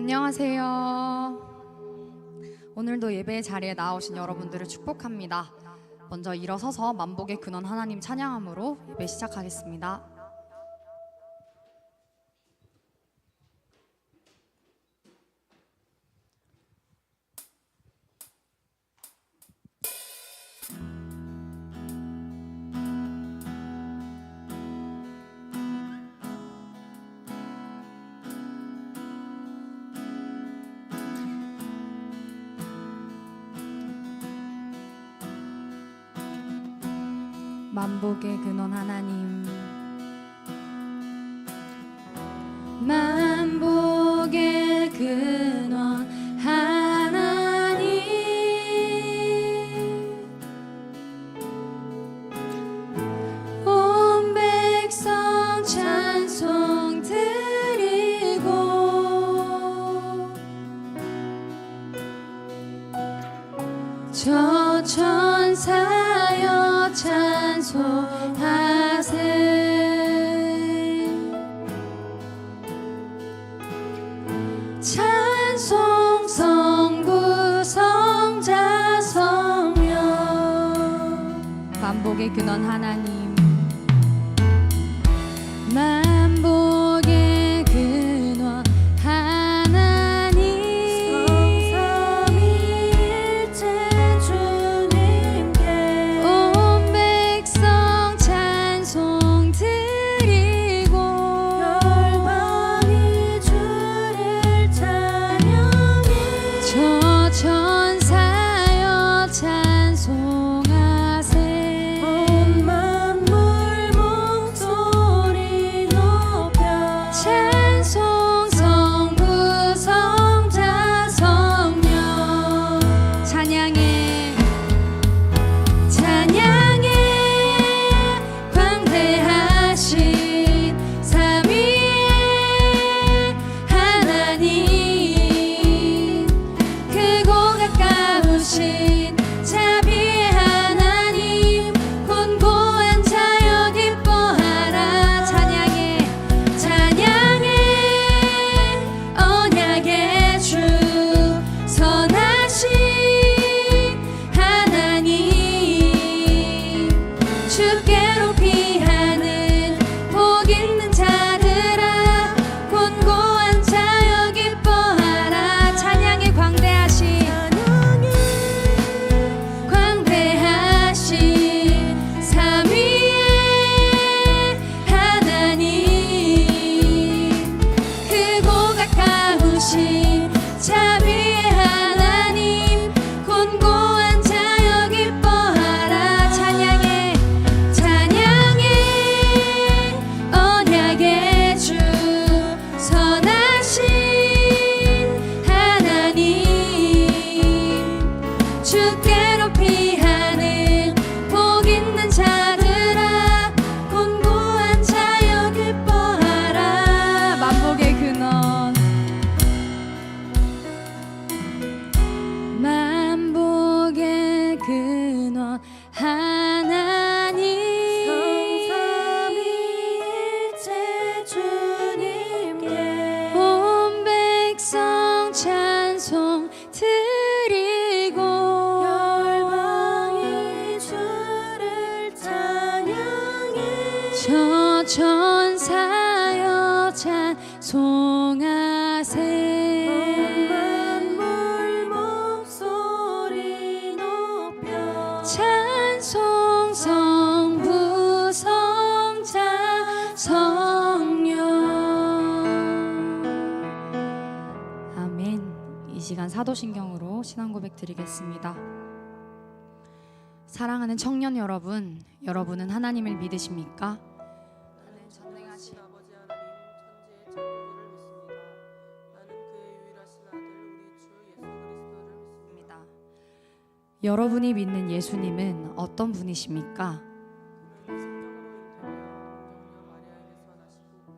안녕하세요. 오늘도 예배 자리에 나오신 여러분들을 축복합니다. 먼저 일어서서 만복의 근원 하나님 찬양함으로 예배 시작하겠습니다. 만복의 근원 하나님, 만복의 근원 하나님, 온 백성 찬송 드리고 저 천사여 찬송하세. 찬송 성부 성자 성령, 만복의 근원 하나님, 만복의 근원 하나님, 성삼위일체 주님께 온 백성 찬송 드리고 열방이 주를 찬양해. 저 천사여 찬송하세. 온 만물 목소리 높여 찬송 성부 성자 성령, 찬양해 찬양해. 광대하신 삼위의 하나님, 크고 가까우신 자비의 하나님, 곤고한 자여 기뻐하라. 찬양해 찬양해. 언약의 주 선하신 하나님, 주께로 피하는 복 있는 자들아, 곤고한 자여 기뻐하라. 찬양해. 광대하신 광대하신 삼위의 하나님, 크고 가까우신 자비의 하나님, 곤고한 자여 기뻐하라. 찬양해 찬양해. 언약의 주 선하신 하나님, 주께로 피하는 복 있는 자들아, 곤고한 자여 기뻐하라. 만복의 근원, 만복의 근원 하나님, 성삼위일체 주님께 온 백성 찬송 드리고 열방이 주를 찬양해. 저 천사여 찬송하세. 온 만물 목소리 높여 찬송 성부 성자 성령. 아멘. 이 시간 사도신경으로 신앙 고백 드리겠습니다. 사랑하는 청년 여러분, 여러분은 하나님을 믿으십니까? 나는 전능하신 아버지 하나님, 천지의 창조주를 믿습니다. 나는 그의 유일하신 아들 우리 주 예수 그리스도를 믿습니다. 여러분이 믿는 예수님은 어떤 분이십니까? 그는 성령으로 잉태되어 동정녀 마리아에게서 나시고 우리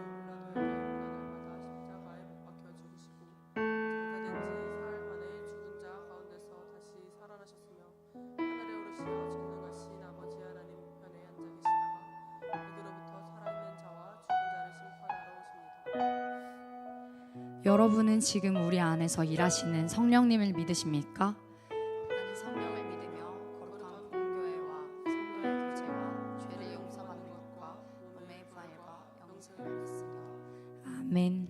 빌라도에게 고난을 받아 십자가에 못 박혀 죽으시고 장사된 지 사흘 만에 죽은 자 가운데서 다시 살아나셨으며 하늘에 오르시어 전능하신 아버지 하나님 우편에 앉아 계시다가 그로부터 살아있는 자와 죽은 자를 심판하러 오십니다. 여러분은 지금 우리 안에서 일하시는 성령님을 믿으십니까? 나는 성령을 믿으며 거룩한 본교회와 성도의 교제와 죄를 용서받는 것과 몸의 부활과 영생을 믿으며 아멘.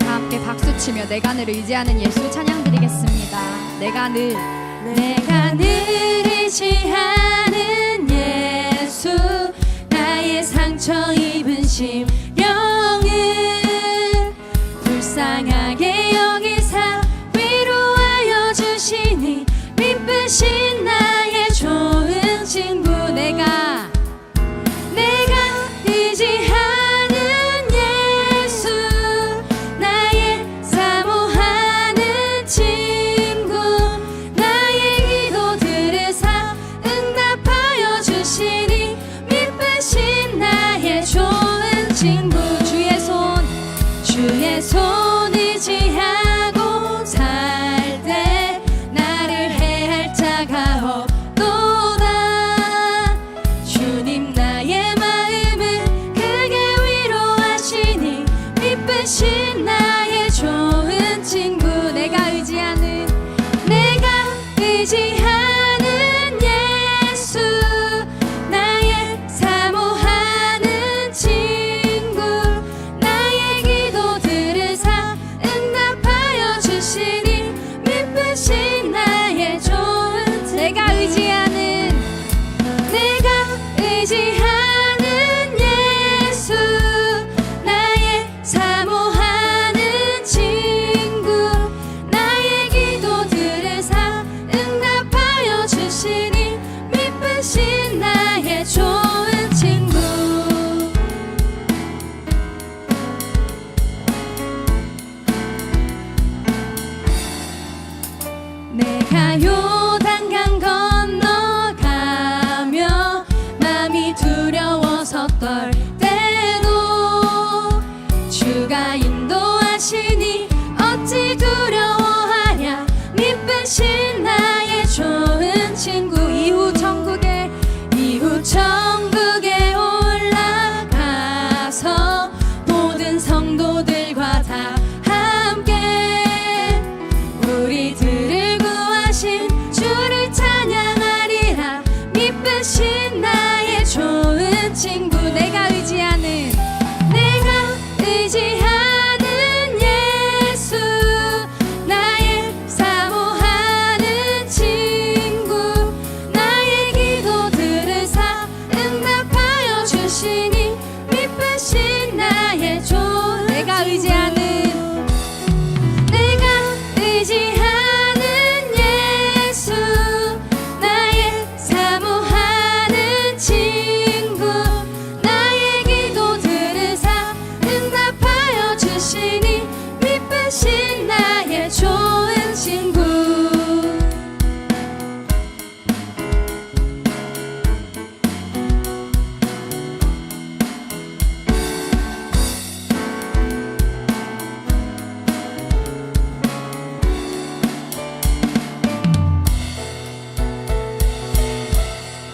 함께 박수치며 내가 늘 의지하는 예수 찬양 드리겠습니다. 내가 늘 의지하는 예수, 나의 상처 입은 심령을 불쌍하게 여기사 위로하여 주시니 미쁘신 나의 좋은 친구. 내가 의지하는 예수, 나의 사모하는 친구, 나의 기도 들으사 응답하여 주시니 미쁘신 나의 좋은 친구. 주의 손 의지하고 살 때 나를 해할 자가 없도다. 주님 나의 마음을 크게 위로하시니 미쁘신 나의 좋은 친구. 내가 의지하는 예수, 나의 사모하는 친구, 나의 기도 들으사 응답하여 주시니 미쁘신 나의 좋은 친구. 내가 의지하는 예수, 나의 사모하는 친구, 나의 기도 들으사 응답하여 주시니 미쁘신 나의 좋은 친구. 내가 요단강 건너가며 마음이 두려워서 떨 때도 주가 인도하시니 어찌 두려워하랴. 미쁘신 나의 좋은 친구. 이후 천국에 올라가서 모든 성도들과 다 함께 우리들을 구하신 주를 찬양하리라. 미쁘신 나의 좋은 친구. 내가 의지하는 예수, 나의 사모하는 친구, 나의 기도 들으사 응답하여 주시니 미쁘신 나의 좋은. 내가 의지하는 예수, 나의 사모하는 친구, 나의 기도 들으사 응답하여 주시니 미쁘신 나의 좋은 친구.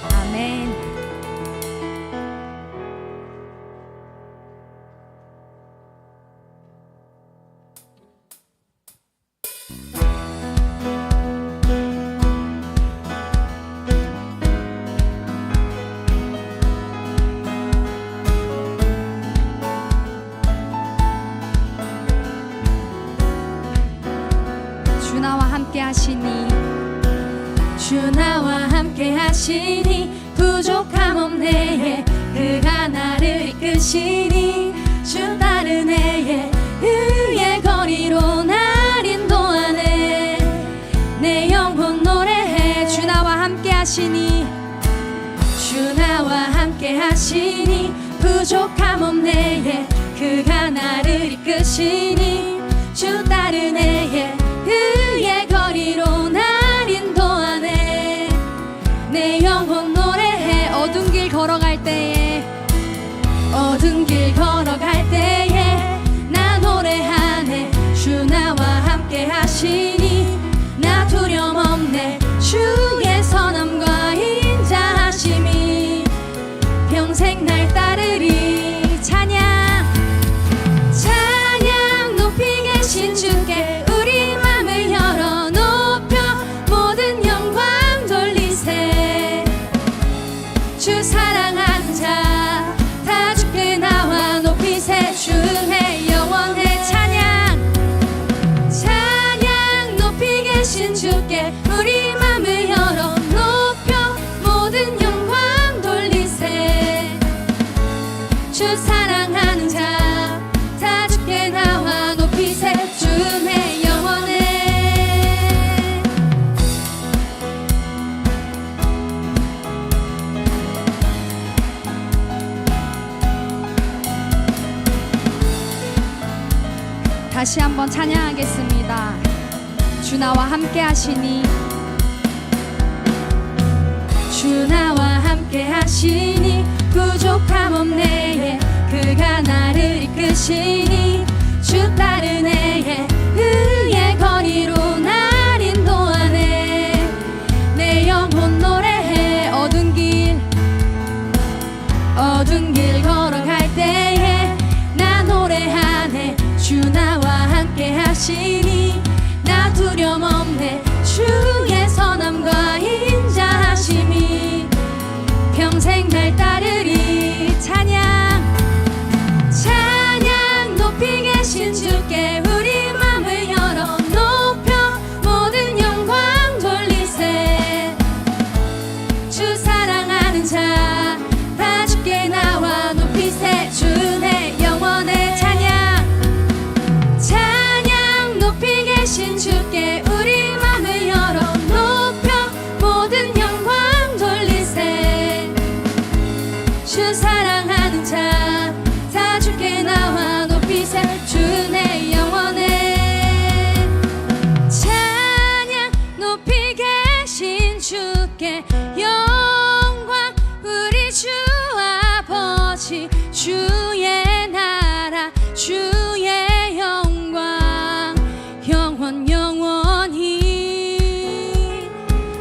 아멘. 주 나와 함께 하시니 부족함 없네. 그가 나를 이끄시니 주 따른 애의 의의 거리로 날 인도하네. 내 영혼 노래해. 주 나와 함께 하시니 부족함 없네. 그가 나를 이끄시니 주 따른 애의 의의 거리로 날 인도하네. 내 영혼 노래해. 어두운 길 걸어갈 때에 주 사랑하는 자 다 주께 나와 높이세. 주의 영원의 찬양 찬양 높이 계신 주께 우리 맘을 열어 높여 모든 영광 돌리세. 주 사랑하는 자 다 주께 나와 높이세. 주의 영원의 다시 한번 찬양하겠습니다. 주 나와 함께 하시니 주 나와 함께 하시니 부족함 없네. 그가 나를 이끄시니 주 따르네. 의의 거리로 날 인도하네. 내 영혼 노래해. 어두운 길 걸어갈 때에 나 노래하네. 주 나와 함께 하시니 나 두려움 없네. 주의 선함과 인자하심이 평생 날 따르리. 찬양 찬양 높이 계신 주께 우리 맘을 열어 높여 모든 영광 돌리세. 주 사랑하는 자 다 주께 나와 높이세. 주의 영원의 찬양 찬양 높이 계신 주께 우리 맘을 열어 높여 모든 영광 돌리세. 주 사랑하는 자 다 주께 나와 높이세. 주의 영원의 찬양 높이 계신 주께 영광 우리 주 아버지 주의 나라 주의 영광 영원 영원히.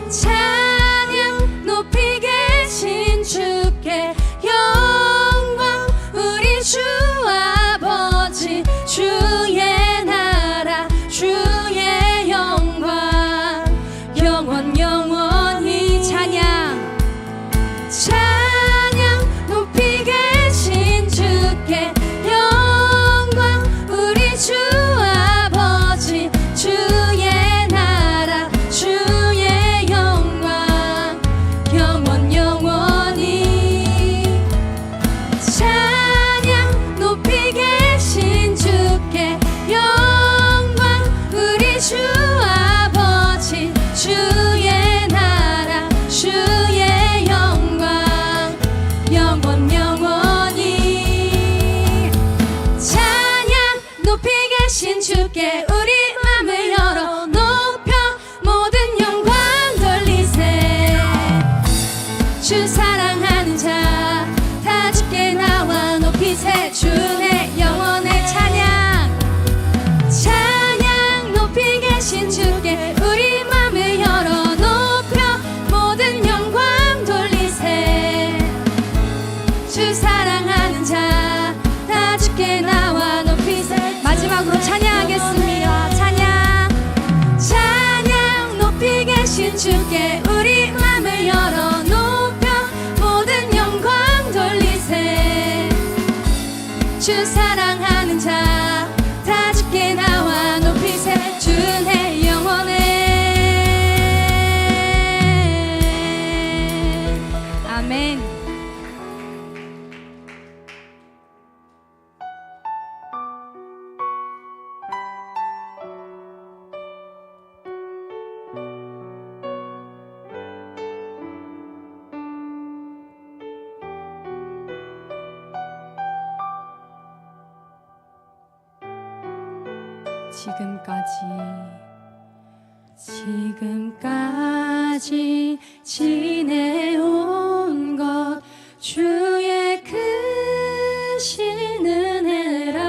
찬양 높이 계신 주께 영광 우리 주 아버지 주의 나라 주의 영광 영원 영원히. 찬양 찬양 높이 계신 주께 영광 우리 주 아버지 주의 나라 주의 영광 영원 영원히. 찬양 높이 계신 주께 영광 우리 주 아버지 주의 나라 주의 영광 영원 영원히. 찬양 높이 계신 주께 우리 맘을 열어 높여 모든 영광 돌리세. 주 사랑하는 자 다 주께 나와 높이세. 주의 영원의 찬양 찬양 높이 계신 주께 우리 맘을 열어 높여 모든 영광 돌리세. 주 사랑하는 자 다 주께 나와 높이세. 마지막으로 찬양하겠습니다. 찬양 찬양 높이 계신 주께 우리 맘을 열어 높여 모든 영광 돌리세. 주 사랑하는 자 다 주께 나와 높이세. 주의 영원의 아멘. 지금까지 지내온 것 주의 크신 은혜라.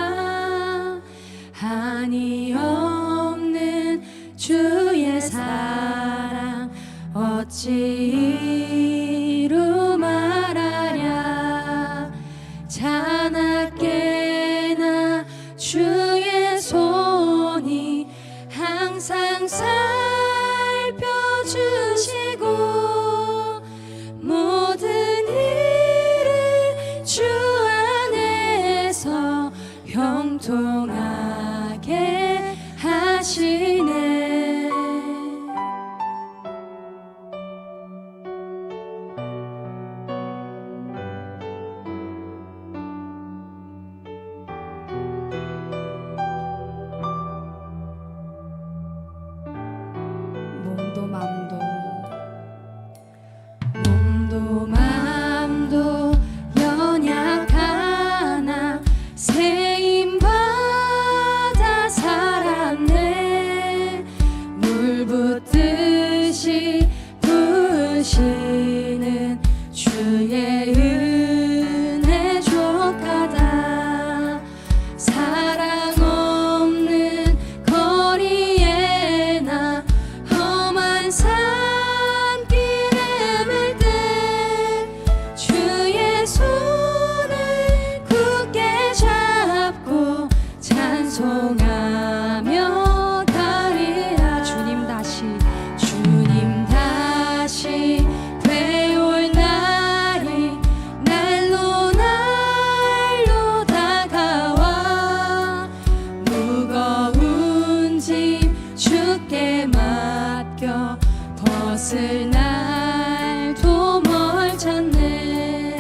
한이 없는 주의 사랑 어찌 이루 말하랴. 자나깨나 주의 손이 항상 살펴주시고 모든 주의 은혜 족하다. 사랑 없는 거리에 나 험한 산길에 맬 때 주의 손을 굳게 잡고 찬송하며 가리라. 주님 다시 되올 날이 날로 다가와 무거운 짐 주께 맡겨 벗을 날도 멀잖네.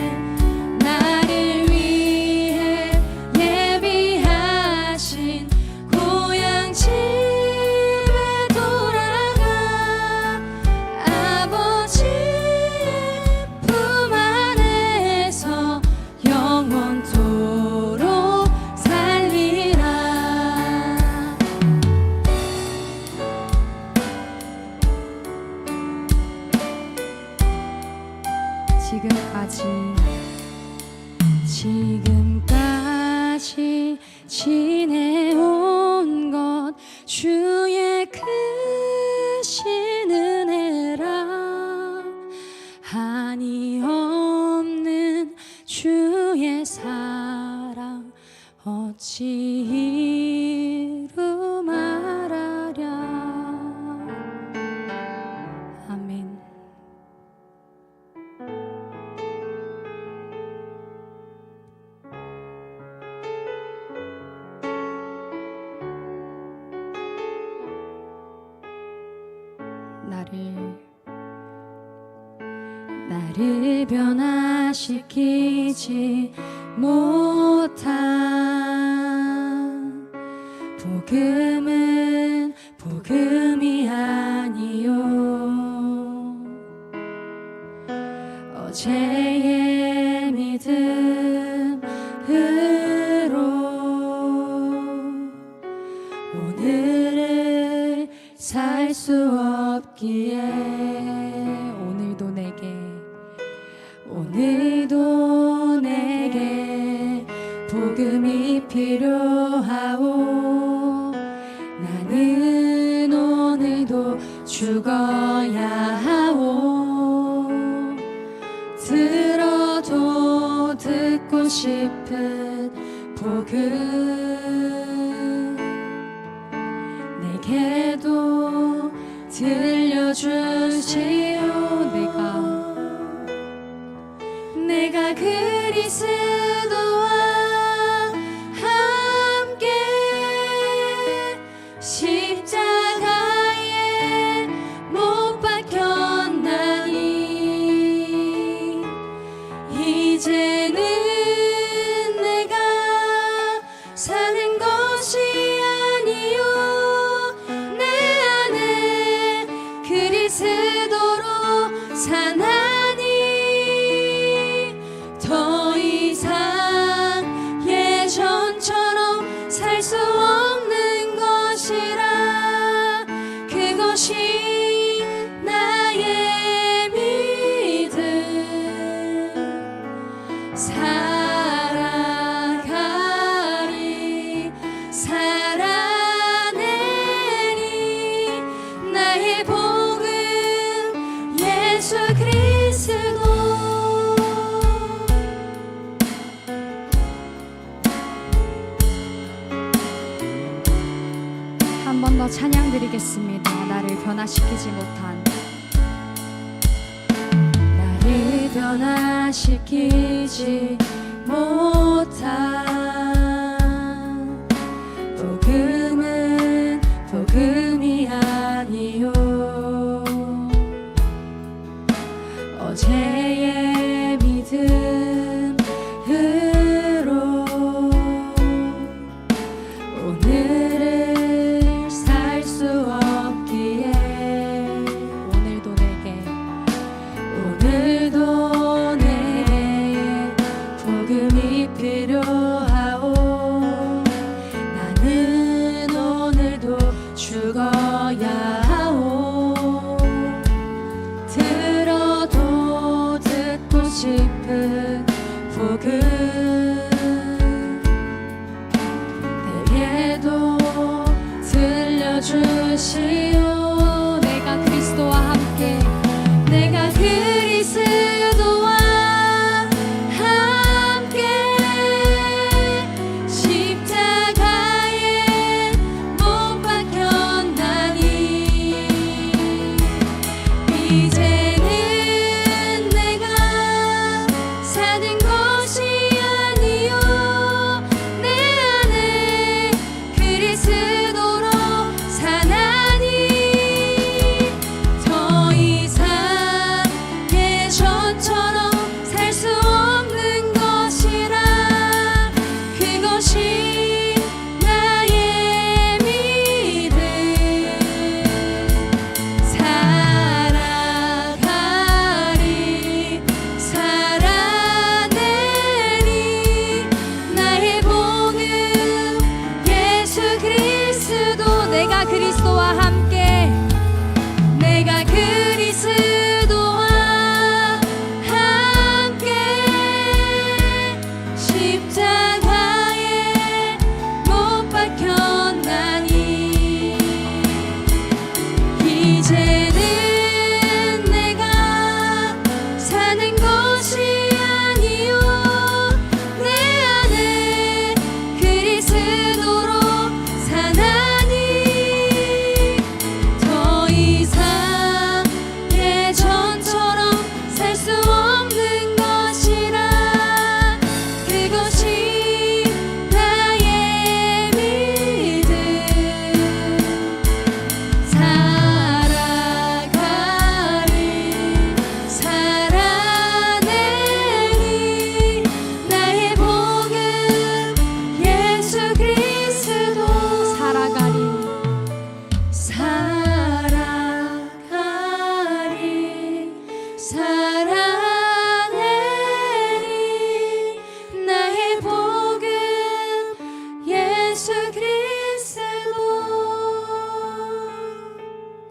나를 위해 예비하신 고향 집에 돌아가 아버지의 품 안에서 영원토록 살리라. 지금까지 지내온 것 주의 크신 은혜라. 한이 없는 주의 사랑 어찌 이루 말하랴. 아멘. 나를 변화시키지 못한 복음은 복음이 아니요. 어제의 믿음으로 오늘을 살 수 없기에 오늘도 내게 복음이 필요하오. 나는 오늘도 죽어야 하오. 들어도 듣고 싶은 복음 내게도 들려주시오. 내가 그리스도와 함께 십자가에 못 박혔나니 이제는 내가 사는 것이 아니요 내 안에 그리스도로 사나니 더 이상 예전처럼 살 수 없는 것이라. 그것이 나의 믿음. 살아가리 살아내리 나의 복음 예수 그리스도. 한 번 더 찬양 드리겠습니다. 나를 변화시키지 못한 나를 변화시키지 못한 복음은 복음이 아니요. 어제의 믿음으로 오늘을 살 수 없기에 오늘도 내게 복음이 필요하 기쁜 복음 내게도 들려주시오. 내가 그리스도와 함께 내가 그리스도와 함께 십자가에 못 박혔나니 이제는 내가 사는 것이 아니요 내 안에 그리스도로 사나니 더 이상 예전처럼 살 수 없는 것이라 그것이 나의 믿음 살아가리 살아내리 나의 복음 예수 그리스도 내가 그리스도와 함께 내가 그리스도와 함께 십자가에 못 박혔나니 이제는 내가 사는 것이 아니요 내 안에 그리스도로 사나니 더 이상 예전처럼 살 수 없는 것이라 그것이 나의 믿음 살아가리 살아내리 나의 복음 예수 그리스도 살아가리 살아가리 살아내리 나의 복음 예수 그리스도.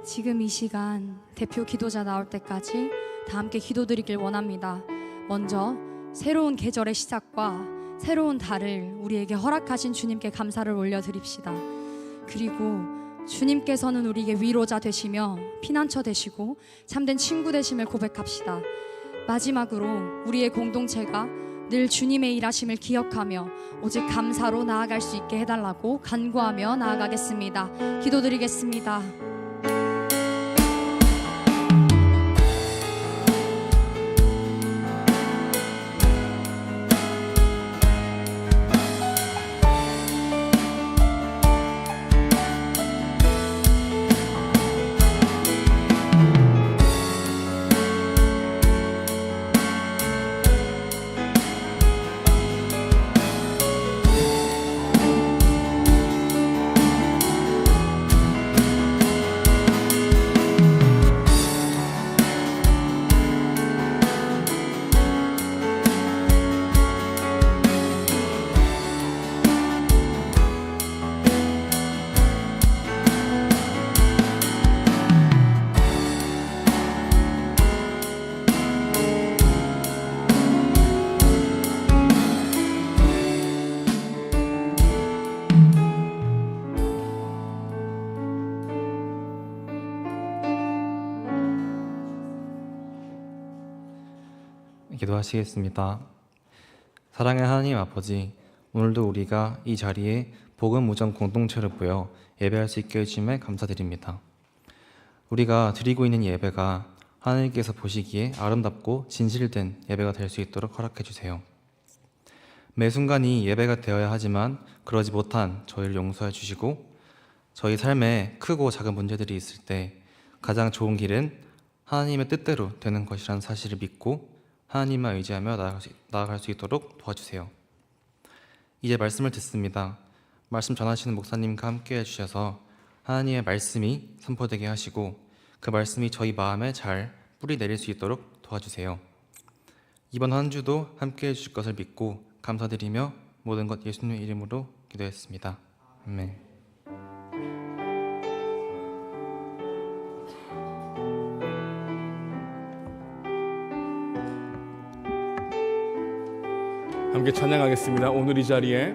지금 이 시간 대표 기도자 나올 때까지 다 함께 기도드리길 원합니다. 먼저 새로운 계절의 시작과 새로운 달을 우리에게 허락하신 주님께 감사를 올려드립시다. 그리고 주님께서는 우리에게 위로자 되시며 피난처 되시고 참된 친구 되심을 고백합시다. 마지막으로 우리의 공동체가 늘 주님의 일하심을 기억하며 오직 감사로 나아갈 수 있게 해달라고 간구하며 나아가겠습니다. 기도드리겠습니다. 기도하시겠습니다. 사랑의 하나님 아버지, 오늘도 우리가 이 자리에 복음 우정 공동체를 모여 예배할 수 있게 해주심에 감사드립니다. 우리가 드리고 있는 예배가 하나님께서 보시기에 아름답고 진실된 예배가 될 수 있도록 허락해 주세요. 매 순간이 예배가 되어야 하지만 그러지 못한 저희를 용서해 주시고 저희 삶에 크고 작은 문제들이 있을 때 가장 좋은 길은 하나님의 뜻대로 되는 것이라는 사실을 믿고 하나님만 의지하며 나아갈 수 있도록 도와주세요. 이제 말씀을 듣습니다. 말씀 전하시는 목사님과 함께 해주셔서 하나님의 말씀이 선포되게 하시고 그 말씀이 저희 마음에 잘 뿌리 내릴 수 있도록 도와주세요. 이번 한 주도 함께 해주실 것을 믿고 감사드리며 모든 것 예수님 이름으로 기도했습니다. 아멘. 함께 찬양하겠습니다. 오늘 이 자리에,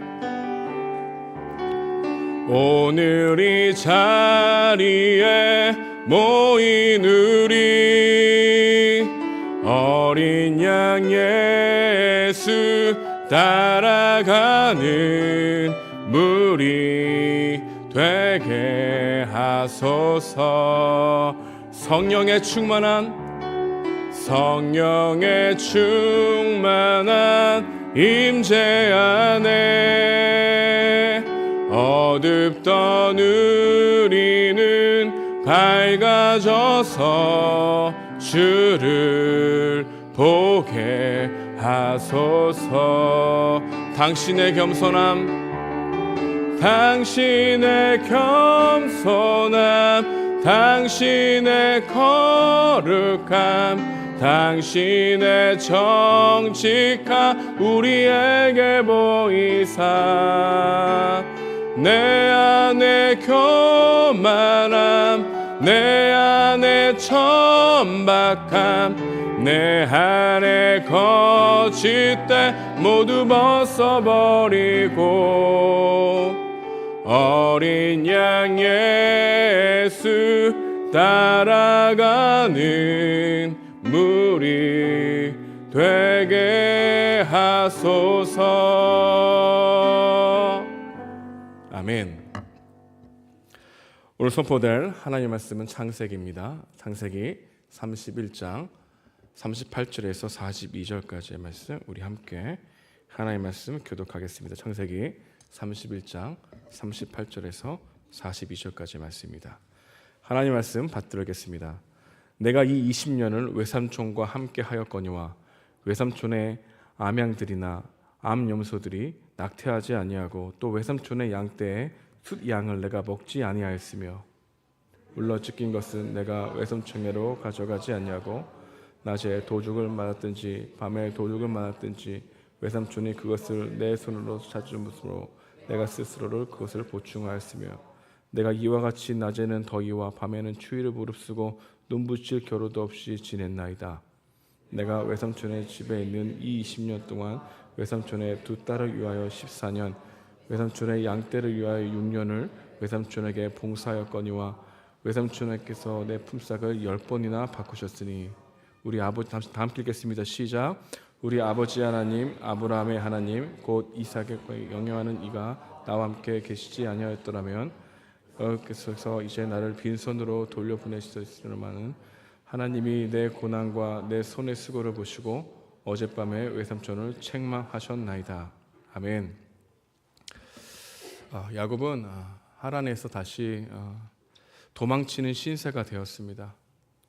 오늘 이 자리에 모인 우리 어린 양 예수 따라가는 무리 되게 하소서. 성령의 충만한 임재 안에 어둡던 우리는 밝아져서 주를 보게 하소서. 당신의 겸손함, 당신의 거룩함, 당신의 정직함 우리에게 보이사 내 안에 교만함, 내 안에 천박함, 내 안에 거짓됨 모두 벗어버리고 어린 양 예수 따라가는 무리 되게 하소서. 아멘. 오늘 선포될 하나님의 말씀은 창세기입니다. 창세기 31장 38절에서 42절까지의 말씀, 우리 함께 하나님의 말씀 교독하겠습니다. 창세기 31장 38절에서 42절까지의 말씀입니다. 하나님의 말씀 받들겠습니다. 내가 이 20년을 외삼촌과 함께 하였거니와 외삼촌의 암양들이나 암염소들이 낙태하지 아니하고 또 외삼촌의 양떼의 숫양을 내가 먹지 아니하였으며 물러 찢긴 것은 내가 외삼촌에로 가져가지 아니하고 낮에 도둑을 맞았든지 밤에 도둑을 맞았든지 외삼촌이 그것을 내 손으로 찾음으로 내가 스스로를 그것을 보충하였으며 내가 이와 같이 낮에는 더위와 밤에는 추위를 무릅쓰고 눈붙일 겨루도 없이 지냈나이다. 내가 외삼촌의 집에 있는 이 20년 동안 외삼촌의 두 딸을 위하여 14년, 외삼촌의 양떼를 위하여 6년을 외삼촌에게 봉사하였거니와 외삼촌께서 내 품삯을 10번이나 바꾸셨으니 우리 아버지, 다 함께 읽겠습니다. 시작. 우리 아버지 하나님 아브라함의 하나님 곧 이삭의 영영하는 이가 나와 함께 계시지 아니하였더라면 께서 이제 나를 빈손으로 돌려보내시더라마는 하나님이 내 고난과 내 손의 수고를 보시고 어젯밤에 외삼촌을 책망하셨나이다. 아멘. 야곱은 하란에서 다시 도망치는 신세가 되었습니다.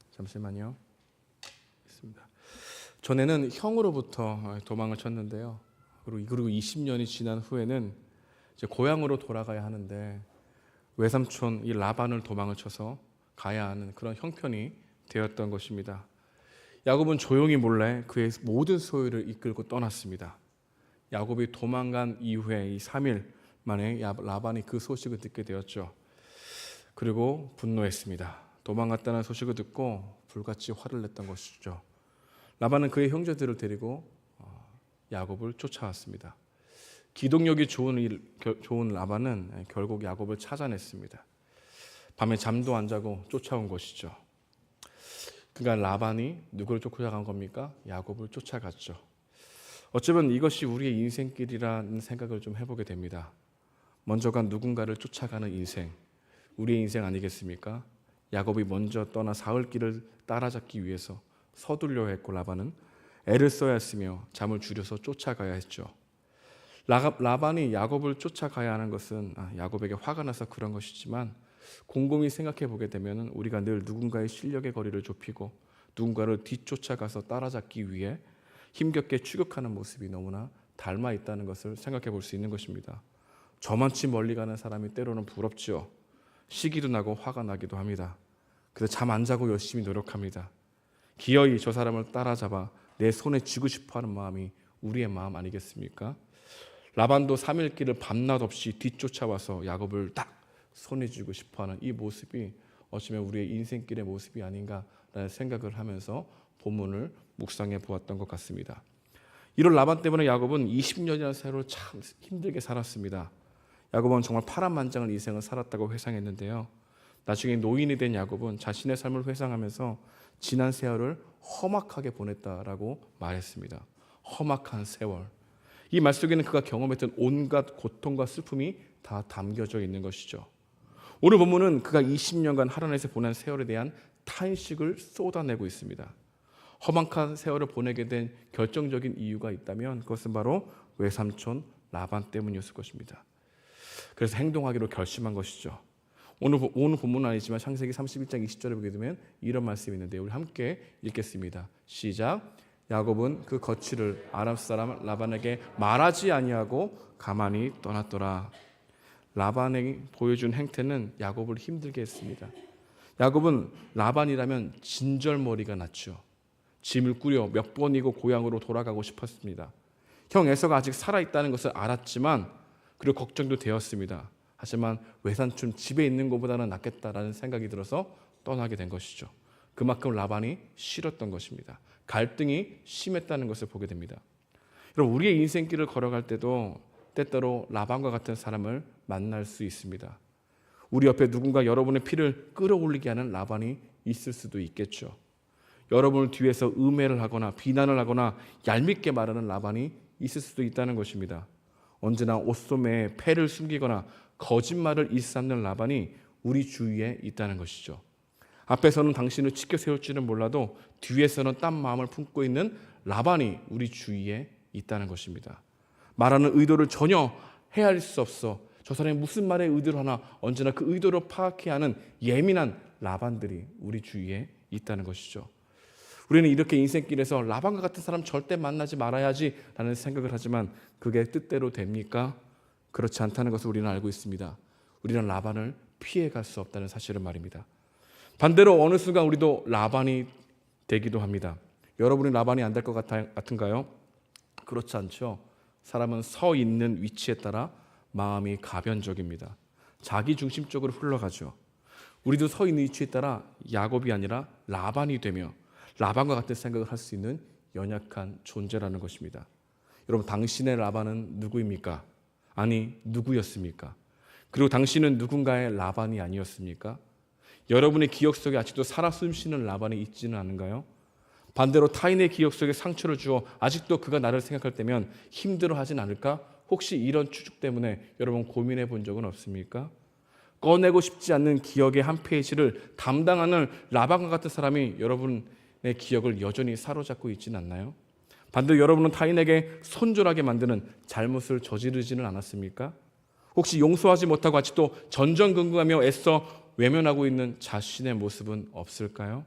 잠시만요. 있습니다. 전에는 형으로부터 도망을 쳤는데요. 그리고 20년이 지난 후에는 이제 고향으로 돌아가야 하는데 외삼촌 이 라반을 도망을 쳐서 가야 하는 그런 형편이 되었던 것입니다. 야곱은 조용히 몰래 그의 모든 소유를 이끌고 떠났습니다. 야곱이 도망간 이후에 이 3일 만에 라반이 그 소식을 듣게 되었죠. 그리고 분노했습니다. 도망갔다는 소식을 듣고 불같이 화를 냈던 것이죠. 라반은 그의 형제들을 데리고 야곱을 쫓아왔습니다. 기동력이 좋은 라반은 결국 야곱을 찾아냈습니다. 밤에 잠도 안 자고 쫓아온 것이죠. 그러니까 라반이 누구를 쫓아간 겁니까? 야곱을 쫓아갔죠. 어쩌면 이것이 우리의 인생길이라는 생각을 좀 해보게 됩니다. 먼저가 누군가를 쫓아가는 인생, 우리의 인생 아니겠습니까? 야곱이 먼저 떠나 사흘길을 따라잡기 위해서 서둘려 했고 라반은 애를 써야 했으며 잠을 줄여서 쫓아가야 했죠. 라반이 야곱을 쫓아가야 하는 것은 야곱에게 화가 나서 그런 것이지만 곰곰이 생각해 보게 되면 우리가 늘 누군가의 실력의 거리를 좁히고 누군가를 뒤쫓아가서 따라잡기 위해 힘겹게 추격하는 모습이 너무나 닮아 있다는 것을 생각해 볼 수 있는 것입니다. 저만치 멀리 가는 사람이 때로는 부럽지요. 시기도 나고 화가 나기도 합니다. 그래서 잠 안 자고 열심히 노력합니다. 기어이 저 사람을 따라잡아 내 손에 쥐고 싶어하는 마음이 우리의 마음 아니겠습니까? 라반도 3일 길을 밤낮 없이 뒤쫓아와서 야곱을 딱 손에 쥐고 싶어하는 이 모습이 어쩌면 우리의 인생길의 모습이 아닌가라는 생각을 하면서 본문을 묵상해 보았던 것 같습니다. 이런 라반 때문에 야곱은 20년이라는 세월을 참 힘들게 살았습니다. 야곱은 정말 파란만장한 인생을 살았다고 회상했는데요. 나중에 노인이 된 야곱은 자신의 삶을 회상하면서 지난 세월을 험악하게 보냈다라고 말했습니다. 험악한 세월. 이 말 속에는 그가 경험했던 온갖 고통과 슬픔이 다 담겨져 있는 것이죠. 오늘 본문은 그가 20년간 하란에서 보낸 세월에 대한 탄식을 쏟아내고 있습니다. 험악한 세월을 보내게 된 결정적인 이유가 있다면 그것은 바로 외삼촌 라반 때문이었을 것입니다. 그래서 행동하기로 결심한 것이죠. 오늘 본문은 아니지만 창세기 31장 20절에 보게 되면 이런 말씀이 있는데 우리 함께 읽겠습니다. 시작. 야곱은 그 거취를 아람 사람 라반에게 말하지 아니하고 가만히 떠났더라. 라반이 보여준 행태는 야곱을 힘들게 했습니다. 야곱은 라반이라면 진절머리가 났죠. 짐을 꾸려 몇 번이고 고향으로 돌아가고 싶었습니다. 형 에서가 아직 살아있다는 것을 알았지만 그리고 걱정도 되었습니다. 하지만 외삼촌 집에 있는 것보다는 낫겠다라는 생각이 들어서 떠나게 된 것이죠. 그만큼 라반이 싫었던 것입니다. 갈등이 심했다는 것을 보게 됩니다. 여러분, 우리의 인생길을 걸어갈 때도 때때로 라반과 같은 사람을 만날 수 있습니다. 우리 옆에 누군가 여러분의 피를 끌어올리게 하는 라반이 있을 수도 있겠죠. 여러분을 뒤에서 음해를 하거나 비난을 하거나 얄밉게 말하는 라반이 있을 수도 있다는 것입니다. 언제나 옷소매에 패를 숨기거나 거짓말을 일삼는 라반이 우리 주위에 있다는 것이죠. 앞에서는 당신을 지켜 세울지는 몰라도 뒤에서는 딴 마음을 품고 있는 라반이 우리 주위에 있다는 것입니다. 말하는 의도를 전혀 헤아릴 수 없어 저 사람이 무슨 말에 의도를 하나 언제나 그 의도를 파악해야 하는 예민한 라반들이 우리 주위에 있다는 것이죠. 우리는 이렇게 인생길에서 라반과 같은 사람 절대 만나지 말아야지라는 생각을 하지만 그게 뜻대로 됩니까? 그렇지 않다는 것을 우리는 알고 있습니다. 우리는 라반을 피해갈 수 없다는 사실을 말입니다. 반대로 어느 순간 우리도 라반이 되기도 합니다. 여러분이 라반이 안 될 것 같은가요? 그렇지 않죠. 사람은 서 있는 위치에 따라 마음이 가변적입니다. 자기 중심적으로 흘러가죠. 우리도 서 있는 위치에 따라 야곱이 아니라 라반이 되며 라반과 같은 생각을 할 수 있는 연약한 존재라는 것입니다. 여러분, 당신의 라반은 누구입니까? 아니, 누구였습니까? 그리고 당신은 누군가의 라반이 아니었습니까? 여러분의 기억 속에 아직도 살아 숨쉬는 라반이 있지는 않은가요? 반대로 타인의 기억 속에 상처를 주어 아직도 그가 나를 생각할 때면 힘들어하진 않을까? 혹시 이런 추측 때문에 여러분 고민해 본 적은 없습니까? 꺼내고 싶지 않는 기억의 한 페이지를 담당하는 라반과 같은 사람이 여러분의 기억을 여전히 사로잡고 있지는 않나요? 반대로 여러분은 타인에게 손절하게 만드는 잘못을 저지르지는 않았습니까? 혹시 용서하지 못하고 아직도 전전긍긍하며 애써 외면하고 있는 자신의 모습은 없을까요?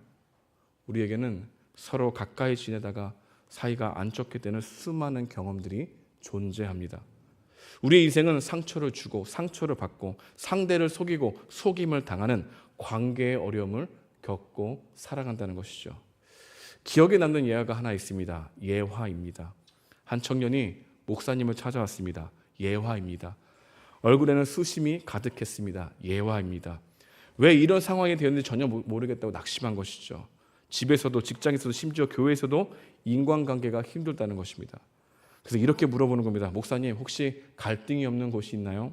우리에게는 서로 가까이 지내다가 사이가 안 좋게 되는 수많은 경험들이 존재합니다. 우리의 인생은 상처를 주고 상처를 받고 상대를 속이고 속임을 당하는 관계의 어려움을 겪고 살아간다는 것이죠. 기억에 남는 예화가 하나 있습니다. 예화입니다. 한 청년이 목사님을 찾아왔습니다. 예화입니다. 얼굴에는 수심이 가득했습니다. 예화입니다. 왜 이런 상황이 되었는지 전혀 모르겠다고 낙심한 것이죠. 집에서도 직장에서도 심지어 교회에서도 인간관계가 힘들다는 것입니다. 그래서 이렇게 물어보는 겁니다. 목사님, 혹시 갈등이 없는 곳이 있나요?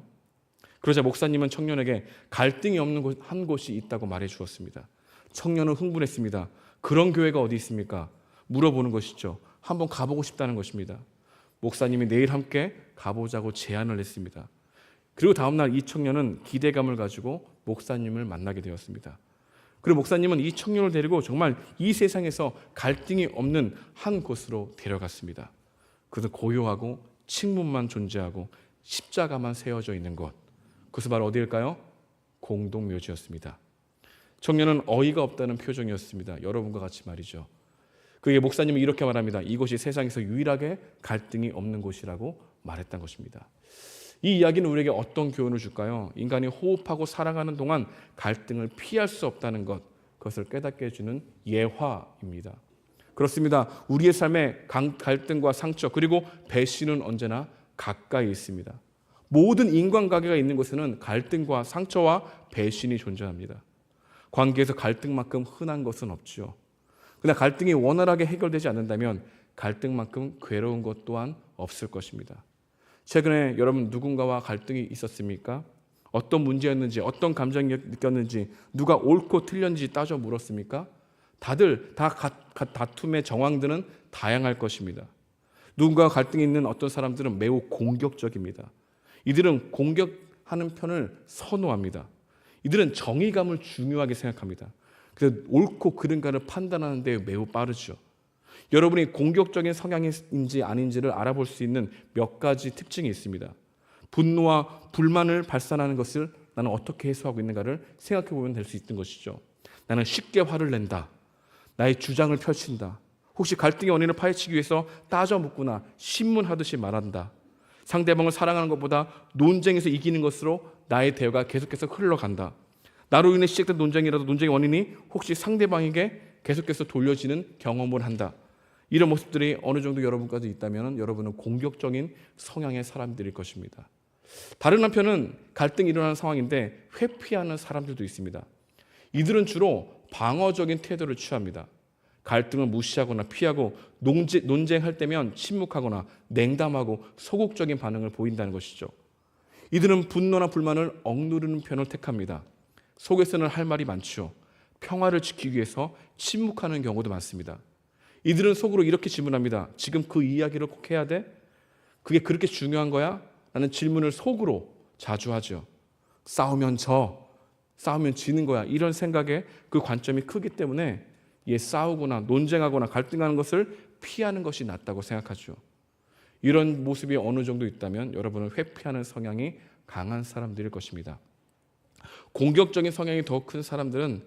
그러자 목사님은 청년에게 갈등이 없는 한 곳이 있다고 말해 주었습니다. 청년은 흥분했습니다. 그런 교회가 어디 있습니까? 물어보는 것이죠. 한번 가보고 싶다는 것입니다. 목사님이 내일 함께 가보자고 제안을 했습니다. 그리고 다음날 이 청년은 기대감을 가지고 목사님을 만나게 되었습니다. 그리고 목사님은 이 청년을 데리고 정말 이 세상에서 갈등이 없는 한 곳으로 데려갔습니다. 그것은 고요하고 칙문만 존재하고 십자가만 세워져 있는 곳. 그것은 바로 어디일까요? 공동묘지였습니다. 청년은 어이가 없다는 표정이었습니다. 여러분과 같이 말이죠. 그에게 목사님은 이렇게 말합니다. 이곳이 세상에서 유일하게 갈등이 없는 곳이라고 말했던 것입니다. 이 이야기는 우리에게 어떤 교훈을 줄까요? 인간이 호흡하고 살아가는 동안 갈등을 피할 수 없다는 것, 그것을 깨닫게 해주는 예화입니다. 그렇습니다. 우리의 삶에 갈등과 상처 그리고 배신은 언제나 가까이 있습니다. 모든 인간관계가 있는 곳에는 갈등과 상처와 배신이 존재합니다. 관계에서 갈등만큼 흔한 것은 없죠. 그러나 갈등이 원활하게 해결되지 않는다면 갈등만큼 괴로운 것 또한 없을 것입니다. 최근에 여러분 누군가와 갈등이 있었습니까? 어떤 문제였는지, 어떤 감정이 느꼈는지, 누가 옳고 틀렸는지 따져 물었습니까? 다들 다 다툼의 정황들은 다양할 것입니다. 누군가와 갈등이 있는 어떤 사람들은 매우 공격적입니다. 이들은 공격하는 편을 선호합니다. 이들은 정의감을 중요하게 생각합니다. 그래서 옳고 그른가를 판단하는 데 매우 빠르죠. 여러분이 공격적인 성향인지 아닌지를 알아볼 수 있는 몇 가지 특징이 있습니다. 분노와 불만을 발산하는 것을 나는 어떻게 해소하고 있는가를 생각해 보면 될 수 있는 것이죠. 나는 쉽게 화를 낸다. 나의 주장을 펼친다. 혹시 갈등의 원인을 파헤치기 위해서 따져 묻거나 신문하듯이 말한다. 상대방을 사랑하는 것보다 논쟁에서 이기는 것으로 나의 대화가 계속해서 흘러간다. 나로 인해 시작된 논쟁이라도 논쟁의 원인이 혹시 상대방에게 계속해서 돌려지는 경험을 한다. 이런 모습들이 어느 정도 여러분까지 있다면 여러분은 공격적인 성향의 사람들일 것입니다. 다른 한편은 갈등이 일어나는 상황인데 회피하는 사람들도 있습니다. 이들은 주로 방어적인 태도를 취합니다. 갈등을 무시하거나 피하고 논쟁할 때면 침묵하거나 냉담하고 소극적인 반응을 보인다는 것이죠. 이들은 분노나 불만을 억누르는 편을 택합니다. 속에서는 할 말이 많죠. 평화를 지키기 위해서 침묵하는 경우도 많습니다. 이들은 속으로 이렇게 질문합니다. 지금 그 이야기를 꼭 해야 돼? 그게 그렇게 중요한 거야? 라는 질문을 속으로 자주 하죠. 싸우면 지는 거야. 이런 생각에 그 관점이 크기 때문에 싸우거나 논쟁하거나 갈등하는 것을 피하는 것이 낫다고 생각하죠. 이런 모습이 어느 정도 있다면 여러분은 회피하는 성향이 강한 사람들일 것입니다. 공격적인 성향이 더 큰 사람들은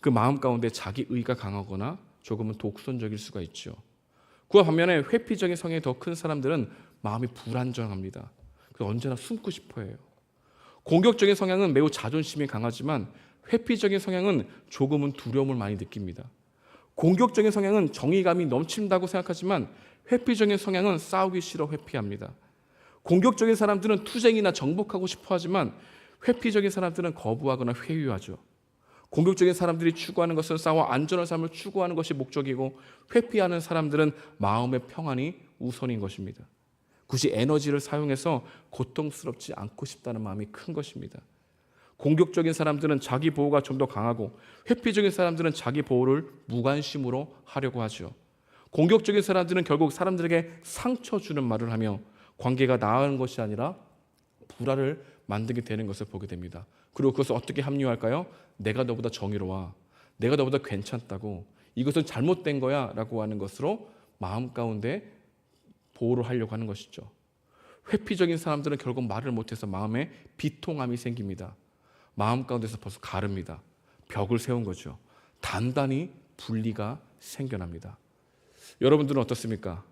그 마음 가운데 자기 의가 강하거나 조금은 독선적일 수가 있죠. 그와 반면에 회피적인 성향이 더 큰 사람들은 마음이 불안정합니다. 그래서 언제나 숨고 싶어 해요. 공격적인 성향은 매우 자존심이 강하지만 회피적인 성향은 조금은 두려움을 많이 느낍니다. 공격적인 성향은 정의감이 넘친다고 생각하지만 회피적인 성향은 싸우기 싫어 회피합니다. 공격적인 사람들은 투쟁이나 정복하고 싶어 하지만 회피적인 사람들은 거부하거나 회유하죠. 공격적인 사람들이 추구하는 것은 싸워 안전한 삶을 추구하는 것이 목적이고 회피하는 사람들은 마음의 평안이 우선인 것입니다. 굳이 에너지를 사용해서 고통스럽지 않고 싶다는 마음이 큰 것입니다. 공격적인 사람들은 자기 보호가 좀 더 강하고 회피적인 사람들은 자기 보호를 무관심으로 하려고 하죠. 공격적인 사람들은 결국 사람들에게 상처 주는 말을 하며 관계가 나아가는 것이 아니라 불화를 만들게 되는 것을 보게 됩니다. 그리고 그것을 어떻게 합리화할까요? 내가 너보다 정의로워. 내가 너보다 괜찮다고. 이것은 잘못된 거야 라고 하는 것으로 마음 가운데 보호를 하려고 하는 것이죠. 회피적인 사람들은 결국 말을 못해서 마음에 비통함이 생깁니다. 마음 가운데서 벌써 가릅니다. 벽을 세운 거죠. 단단히 분리가 생겨납니다. 여러분들은 어떻습니까?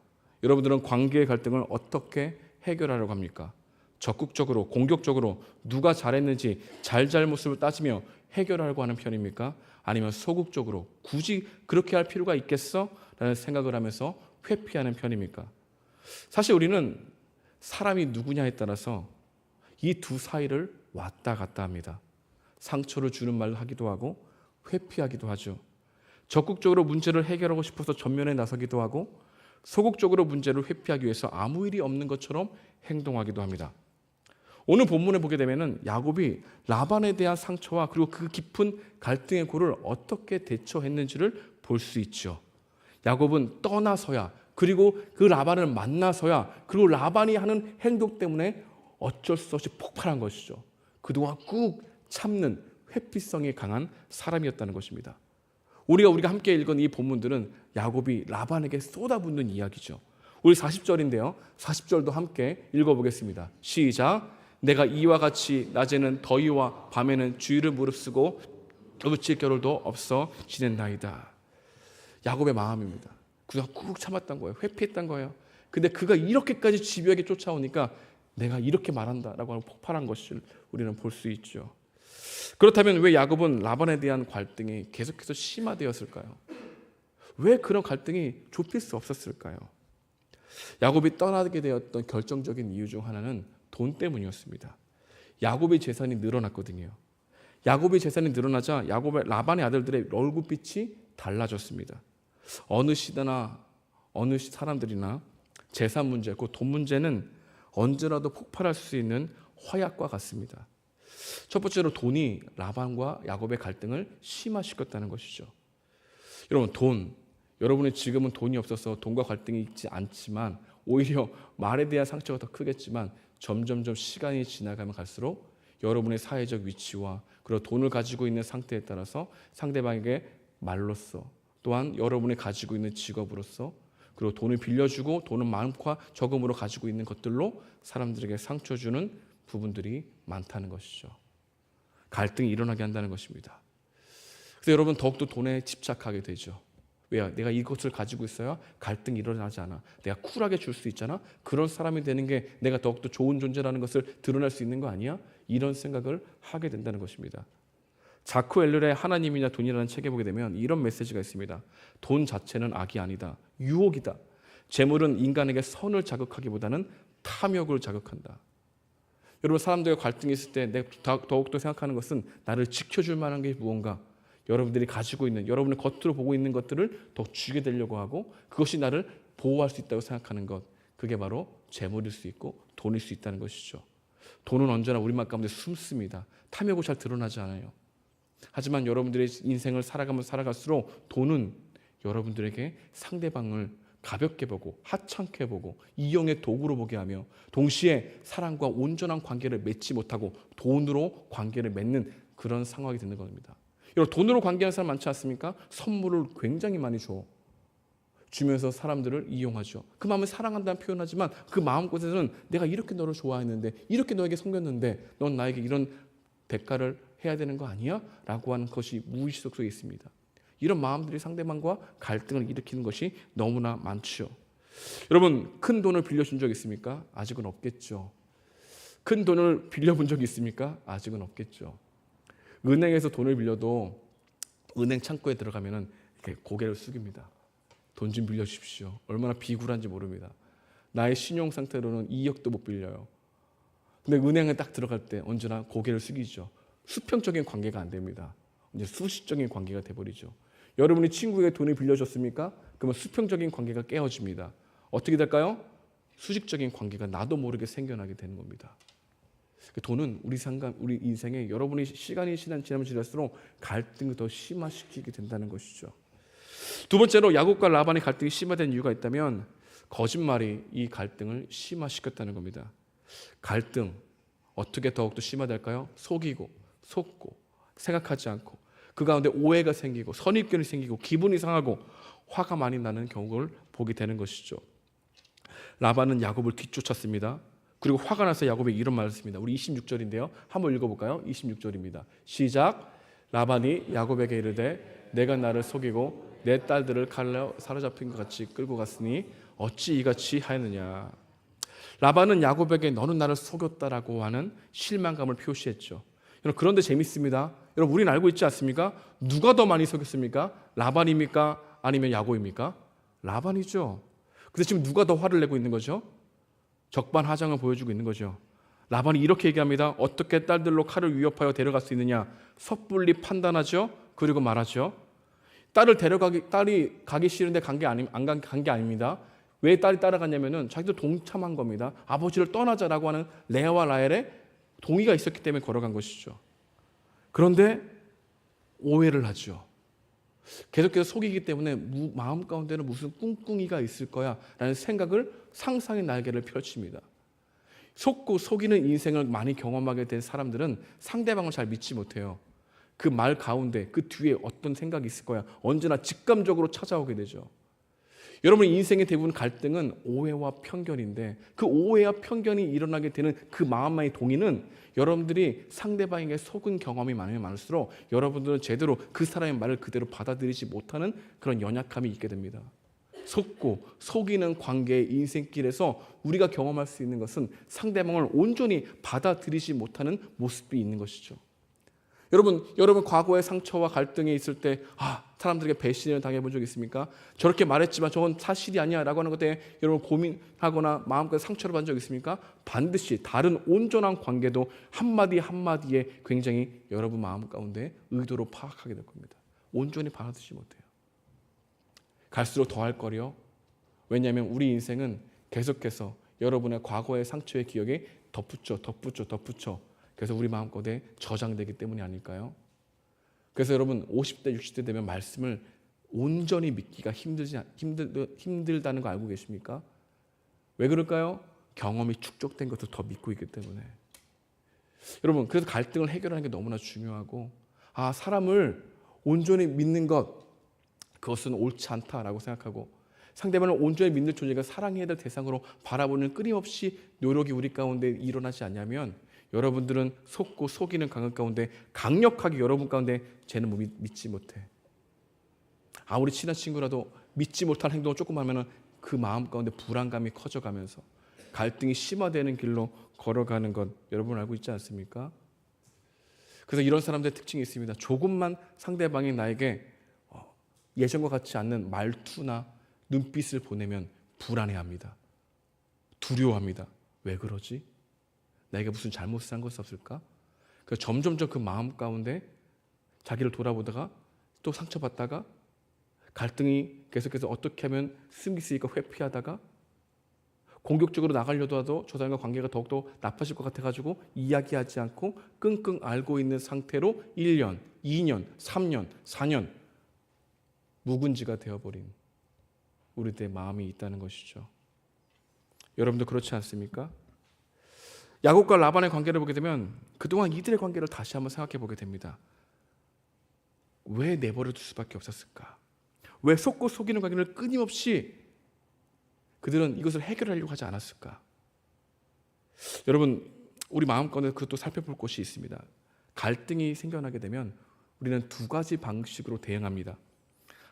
여러분들은 관계의 갈등을 어떻게 해결하려고 합니까? 적극적으로, 공격적으로 누가 잘했는지 잘잘못을 따지며 해결하려고 하는 편입니까? 아니면 소극적으로 굳이 그렇게 할 필요가 있겠어? 라는 생각을 하면서 회피하는 편입니까? 사실 우리는 사람이 누구냐에 따라서 이 두 사이를 왔다 갔다 합니다. 상처를 주는 말을 하기도 하고 회피하기도 하죠. 적극적으로 문제를 해결하고 싶어서 전면에 나서기도 하고 소극적으로 문제를 회피하기 위해서 아무 일이 없는 것처럼 행동하기도 합니다. 오늘 본문에 보게 되면 야곱이 라반에 대한 상처와 그리고 그 깊은 갈등의 골을 어떻게 대처했는지를 볼 수 있죠. 야곱은 떠나서야 그리고 그 라반을 만나서야 그리고 라반이 하는 행동 때문에 어쩔 수 없이 폭발한 것이죠. 그동안 꾹 참는 회피성이 강한 사람이었다는 것입니다. 우리가 함께 읽은 이 본문들은 야곱이 라반에게 쏟아붓는 이야기죠. 우리 40절인데요. 40절도 함께 읽어보겠습니다. 시작. 내가 이와 같이 낮에는 더위와 밤에는 주의를 무릅쓰고 붙일 겨를도 없어 지낸나이다. 야곱의 마음입니다. 그가 꾹 참았던 거예요. 회피했던 거예요. 근데 그가 이렇게까지 집요하게 쫓아오니까 내가 이렇게 말한다라고 하는 폭발한 것을 우리는 볼 수 있죠. 그렇다면 왜 야곱은 라반에 대한 갈등이 계속해서 심화되었을까요? 왜 그런 갈등이 좁힐 수 없었을까요? 야곱이 떠나게 되었던 결정적인 이유 중 하나는 돈 때문이었습니다. 야곱의 재산이 늘어났거든요. 야곱의 재산이 늘어나자 라반의 아들들의 얼굴빛이 달라졌습니다. 어느 시대나 어느 사람들이나 재산 문제, 그 돈 문제는 언제라도 폭발할 수 있는 화약과 같습니다. 첫 번째로 돈이 라반과 야곱의 갈등을 심화시켰다는 것이죠. 여러분, 여러분이 지금은 돈이 없어서 돈과 갈등이 있지 않지만 오히려 말에 대한 상처가 더 크겠지만 점점점 시간이 지나가면 갈수록 여러분의 사회적 위치와 그리고 돈을 가지고 있는 상태에 따라서 상대방에게 말로써 또한 여러분이 가지고 있는 직업으로서 그리고 돈을 빌려주고 돈은 많고 적음으로 가지고 있는 것들로 사람들에게 상처 주는 부분들이 많다는 것이죠. 갈등이 일어나게 한다는 것입니다. 그래서 여러분 더욱더 돈에 집착하게 되죠. 왜요? 내가 이것을 가지고 있어야 갈등이 일어나지 않아. 내가 쿨하게 줄 수 있잖아. 그런 사람이 되는 게 내가 더욱더 좋은 존재라는 것을 드러낼 수 있는 거 아니야? 이런 생각을 하게 된다는 것입니다. 자크 엘렐의 하나님이냐 돈이라는 책에 보게 되면 이런 메시지가 있습니다. 돈 자체는 악이 아니다. 유혹이다. 재물은 인간에게 선을 자극하기보다는 탐욕을 자극한다. 여러분 사람들과 갈등이 있을 때 내가 더욱더 생각하는 것은 나를 지켜줄 만한 게 무언가 여러분들이 가지고 있는 여러분의 겉으로 보고 있는 것들을 더 주게 되려고 하고 그것이 나를 보호할 수 있다고 생각하는 것 그게 바로 재물일 수 있고 돈일 수 있다는 것이죠. 돈은 언제나 우리 마음 가운데 숨습니다. 탐욕이 잘 드러나지 않아요. 하지만 여러분들의 인생을 살아가면 살아갈수록 돈은 여러분들에게 상대방을 가볍게 보고 하찮게 보고 이용의 도구로 보게 하며 동시에 사랑과 온전한 관계를 맺지 못하고 돈으로 관계를 맺는 그런 상황이 되는 겁니다. 여러분 돈으로 관계하는 사람 많지 않습니까? 선물을 굉장히 많이 주면서 사람들을 이용하죠. 그 마음을 사랑한다는 표현하지만 그 마음곳에서는 내가 이렇게 너를 좋아했는데 이렇게 너에게 섬겼는데 넌 나에게 이런 대가를 해야 되는 거 아니야? 라고 하는 것이 무의식 속에 있습니다. 이런 마음들이 상대방과 갈등을 일으키는 것이 너무나 많죠. 여러분 큰 돈을 빌려준 적 있습니까? 아직은 없겠죠. 큰 돈을 빌려본 적이 있습니까? 아직은 없겠죠. 은행에서 돈을 빌려도 은행 창고에 들어가면 이렇게 고개를 숙입니다. 돈 좀 빌려주십시오. 얼마나 비굴한지 모릅니다. 나의 신용 상태로는 2억도 못 빌려요. 근데 은행에 딱 들어갈 때 언제나 고개를 숙이죠. 수평적인 관계가 안 됩니다. 이제 수식적인 관계가 돼버리죠. 여러분이 친구에게 돈을 빌려줬습니까? 그러면 수평적인 관계가 깨어집니다. 어떻게 될까요? 수직적인 관계가 나도 모르게 생겨나게 되는 겁니다. 돈은 우리 인생에 여러분이 시간이 지나면 지날수록 갈등을 더 심화시키게 된다는 것이죠. 두 번째로 야곱과 라반의 갈등이 심화된 이유가 있다면 거짓말이 이 갈등을 심화시켰다는 겁니다. 갈등 어떻게 더욱더 심화될까요? 속고 생각하지 않고 그 가운데 오해가 생기고 선입견이 생기고 기분이 상하고 화가 많이 나는 경우를 보게 되는 것이죠. 라반은 야곱을 뒤쫓았습니다. 그리고 화가 나서 야곱에게 이런 말을 했습니다. 우리 26절인데요. 한번 읽어볼까요? 26절입니다. 시작. 라반이 야곱에게 이르되 내가 나를 속이고 내 딸들을 칼로 사로잡힌 것 같이 끌고 갔으니 어찌 이같이 하였느냐. 라반은 야곱에게 너는 나를 속였다라고 하는 실망감을 표시했죠. 여러분 그런데 재밌습니다. 여러분 우리는 알고 있지 않습니까? 누가 더 많이 속였습니까? 라반입니까? 아니면 야곱입니까? 라반이죠. 그래서 지금 누가 더 화를 내고 있는 거죠? 적반하장을 보여주고 있는 거죠. 라반이 이렇게 얘기합니다. 어떻게 딸들로 칼을 위협하여 데려갈 수 있느냐? 섣불리 판단하죠. 그리고 말하죠. 딸이 가기 싫은데 간 게 아닙니다. 왜 딸이 따라갔냐면은 자기도 동참한 겁니다. 아버지를 떠나자라고 하는 레아와 라헬의 동의가 있었기 때문에 걸어간 것이죠. 그런데 오해를 하죠. 계속해서 속이기 때문에 마음 가운데는 무슨 꿍꿍이가 있을 거야 라는 생각을 상상의 날개를 펼칩니다. 속고 속이는 인생을 많이 경험하게 된 사람들은 상대방을 잘 믿지 못해요. 그 말 가운데 그 뒤에 어떤 생각이 있을 거야 언제나 직감적으로 찾아오게 되죠. 여러분의 인생의 대부분 갈등은 오해와 편견인데 그 오해와 편견이 일어나게 되는 그 마음만의 동의는 여러분들이 상대방에게 속은 경험이 많으면 많을수록 여러분들은 제대로 그 사람의 말을 그대로 받아들이지 못하는 그런 연약함이 있게 됩니다. 속고 속이는 관계의 인생길에서 우리가 경험할 수 있는 것은 상대방을 온전히 받아들이지 못하는 모습이 있는 것이죠. 여러분 과거의 상처와 갈등이 있을 때 사람들에게 배신을 당해본 적 있습니까? 저렇게 말했지만 저건 사실이 아니야 라고 하는 것에 여러분 고민하거나 마음껏 상처를 받은 적 있습니까? 반드시 다른 온전한 관계도 한마디 한마디에 굉장히 여러분 마음 가운데 의도로 파악하게 될 겁니다. 온전히 받아들이지 못해요. 갈수록 더할 거려 왜냐하면 우리 인생은 계속해서 여러분의 과거의 상처의 기억에 덧붙여 그래서 우리 마음속에 저장되기 때문이 아닐까요? 그래서 여러분 50대 60대 되면 말씀을 온전히 믿기가 힘들다는 거 알고 계십니까? 왜 그럴까요? 경험이 축적된 것을 더 믿고 있기 때문에. 여러분, 그래서 갈등을 해결하는 게 너무나 중요하고, 사람을 온전히 믿는 것, 그것은 옳지 않다라고 생각하고, 상대방을 온전히 믿는 존재가 사랑해야 될 대상으로 바라보는 끊임없이 노력이 우리 가운데 일어나지 않냐면, 여러분들은 속고 속이는 강한 가운데 강력하게 여러분 가운데 쟤는 믿지 못해. 아무리 친한 친구라도 믿지 못할 행동을 조금 하면은 그 마음 가운데 불안감이 커져가면서 갈등이 심화되는 길로 걸어가는 것 여러분 알고 있지 않습니까? 그래서 이런 사람들의 특징이 있습니다. 조금만 상대방이 나에게 예전과 같지 않는 말투나 눈빛을 보내면 불안해합니다. 두려워합니다. 왜 그러지? 내가 무슨 잘못을 한 것이 없을까? 그래서 점점점 그 마음 가운데 자기를 돌아보다가 또 상처받다가 갈등이 계속해서 어떻게 하면 숨길 수 있을까 회피하다가 공격적으로 나가려도 하도 저 사람과 관계가 더욱더 나빠질 것 같아가지고 이야기하지 않고 끙끙 앓고 있는 상태로 1년, 2년, 3년, 4년 묵은지가 되어버린 우리들의 마음이 있다는 것이죠. 여러분도 그렇지 않습니까? 야곱과 라반의 관계를 보게 되면 그동안 이들의 관계를 다시 한번 생각해 보게 됩니다. 왜 내버려 둘 수밖에 없었을까? 왜 속고 속이는 관계를 끊임없이 그들은 이것을 해결하려고 하지 않았을까? 여러분, 우리 마음 가운데 그것도 살펴볼 곳이 있습니다. 갈등이 생겨나게 되면 우리는 두 가지 방식으로 대응합니다.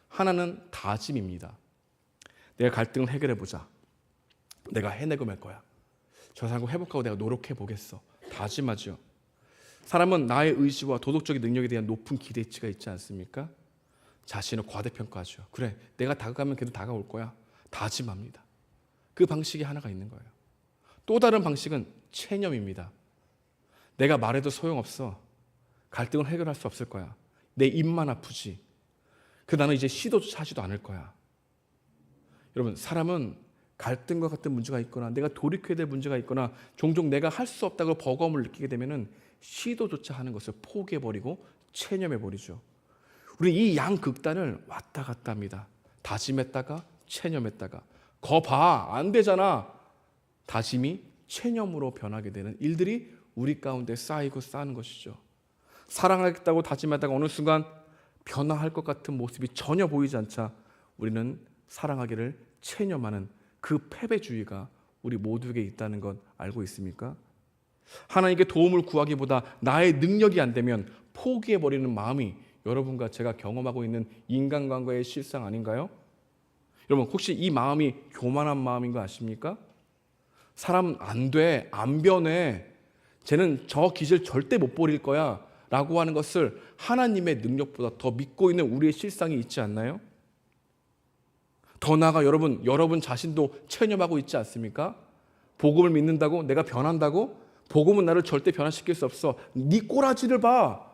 하나는 다짐입니다. 내가 갈등을 해결해 보자. 내가 해내고 말 거야. 저 사람과 회복하고 내가 노력해 보겠어. 다짐하죠. 사람은 나의 의지와 도덕적인 능력에 대한 높은 기대치가 있지 않습니까? 자신을 과대평가하죠. 그래, 내가 다가가면 걔도 다가올 거야. 다짐합니다. 그 방식이 하나가 있는 거예요. 또 다른 방식은 체념입니다. 내가 말해도 소용없어. 갈등을 해결할 수 없을 거야. 내 입만 아프지. 나는 이제 시도조차 하지도 않을 거야. 여러분, 사람은 갈등과 같은 문제가 있거나 내가 돌이켜야 될 문제가 있거나 종종 내가 할 수 없다고 버거움을 느끼게 되면은 시도조차 하는 것을 포기해버리고 체념해버리죠. 우리 이 양극단을 왔다 갔다 합니다. 다짐했다가 체념했다가 거 봐, 안 되잖아. 다짐이 체념으로 변하게 되는 일들이 우리 가운데 쌓이고 쌓는 것이죠. 사랑하겠다고 다짐했다가 어느 순간 변화할 것 같은 모습이 전혀 보이지 않자 우리는 사랑하기를 체념하는 그 패배주의가 우리 모두에게 있다는 것 알고 있습니까? 하나님께 도움을 구하기보다 나의 능력이 안 되면 포기해버리는 마음이 여러분과 제가 경험하고 있는 인간관계의 실상 아닌가요? 여러분, 혹시 이 마음이 교만한 마음인 거 아십니까? 사람 안 돼, 안 변해, 쟤는 저 기질 절대 못 버릴 거야 라고 하는 것을 하나님의 능력보다 더 믿고 있는 우리의 실상이 있지 않나요? 더 나아가 여러분 자신도 체념하고 있지 않습니까? 복음을 믿는다고? 내가 변한다고? 복음은 나를 절대 변화시킬 수 없어. 네 꼬라지를 봐.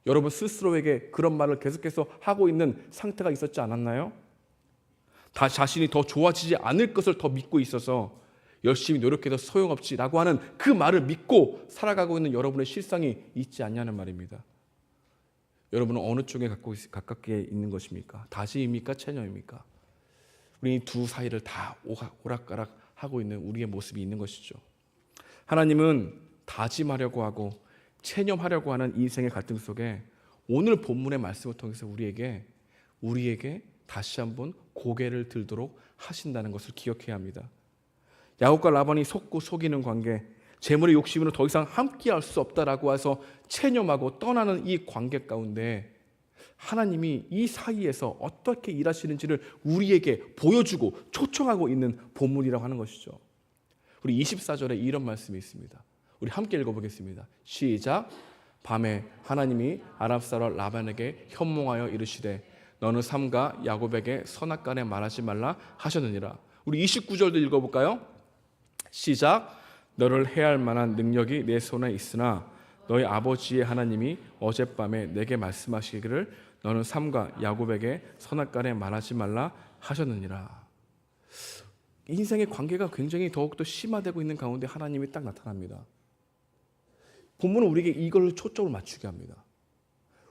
여러분 스스로에게 그런 말을 계속해서 하고 있는 상태가 있었지 않았나요? 다 자신이 더 좋아지지 않을 것을 더 믿고 있어서 열심히 노력해도 소용없지라고 하는 그 말을 믿고 살아가고 있는 여러분의 실상이 있지 않냐는 말입니다. 여러분은 어느 쪽에 가깝게 있는 것입니까? 다짐입니까? 체념입니까? 우리 두 사이를 다 오락가락 하고 있는 우리의 모습이 있는 것이죠. 하나님은 다짐하려고 하고 체념하려고 하는 인생의 갈등 속에 오늘 본문의 말씀을 통해서 우리에게 다시 한번 고개를 들도록 하신다는 것을 기억해야 합니다. 야곱과 라반이 속고 속이는 관계, 재물의 욕심으로 더 이상 함께할 수 없다라고 해서 체념하고 떠나는 이 관계 가운데 하나님이 이 사이에서 어떻게 일하시는지를 우리에게 보여주고 초청하고 있는 본문이라고 하는 것이죠. 우리 24절에 이런 말씀이 있습니다. 우리 함께 읽어보겠습니다. 시작. 밤에 하나님이 아랍 사람 라반에게 현몽하여 이르시되 너는 삼가 야곱에게 선악간에 말하지 말라 하셨느니라. 우리 29절도 읽어볼까요? 시작. 너를 해할 만한 능력이 내 손에 있으나 너희 아버지의 하나님이 어젯밤에 내게 말씀하시기를 너는 삼가 야곱에게 선악간에 말하지 말라 하셨느니라. 인생의 관계가 굉장히 더욱더 심화되고 있는 가운데 하나님이 딱 나타납니다. 본문은 우리에게 이걸 초점을 맞추게 합니다.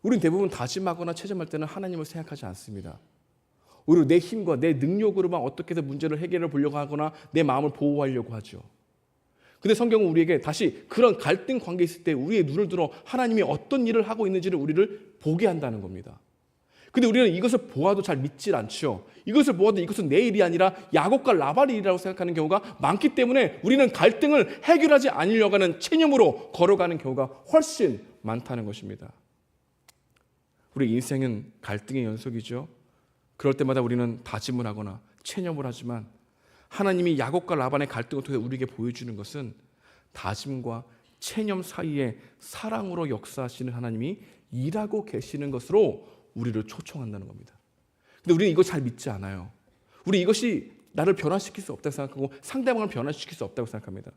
우리는 대부분 다짐하거나 체념할 때는 하나님을 생각하지 않습니다. 오히려 내 힘과 내 능력으로만 어떻게든 문제를 해결해 보려고 하거나 내 마음을 보호하려고 하죠. 근데 성경은 우리에게 다시 그런 갈등 관계에 있을 때 우리의 눈을 들어 하나님이 어떤 일을 하고 있는지를 우리를 보게 한다는 겁니다. 근데 우리는 이것을 보아도 잘 믿질 않죠. 이것을 보아도 이것은 내 일이 아니라 야곱과 라반의 일이라고 생각하는 경우가 많기 때문에 우리는 갈등을 해결하지 않으려고 하는 체념으로 걸어가는 경우가 훨씬 많다는 것입니다. 우리 인생은 갈등의 연속이죠. 그럴 때마다 우리는 다짐을 하거나 체념을 하지만 하나님이 야곱과 라반의 갈등을 통해 우리에게 보여주는 것은 다짐과 체념 사이에 사랑으로 역사하시는 하나님이 일하고 계시는 것으로 우리를 초청한다는 겁니다. 근데 우리는 이거 잘 믿지 않아요. 우리 이것이 나를 변화시킬 수 없다고 생각하고 상대방을 변화시킬 수 없다고 생각합니다.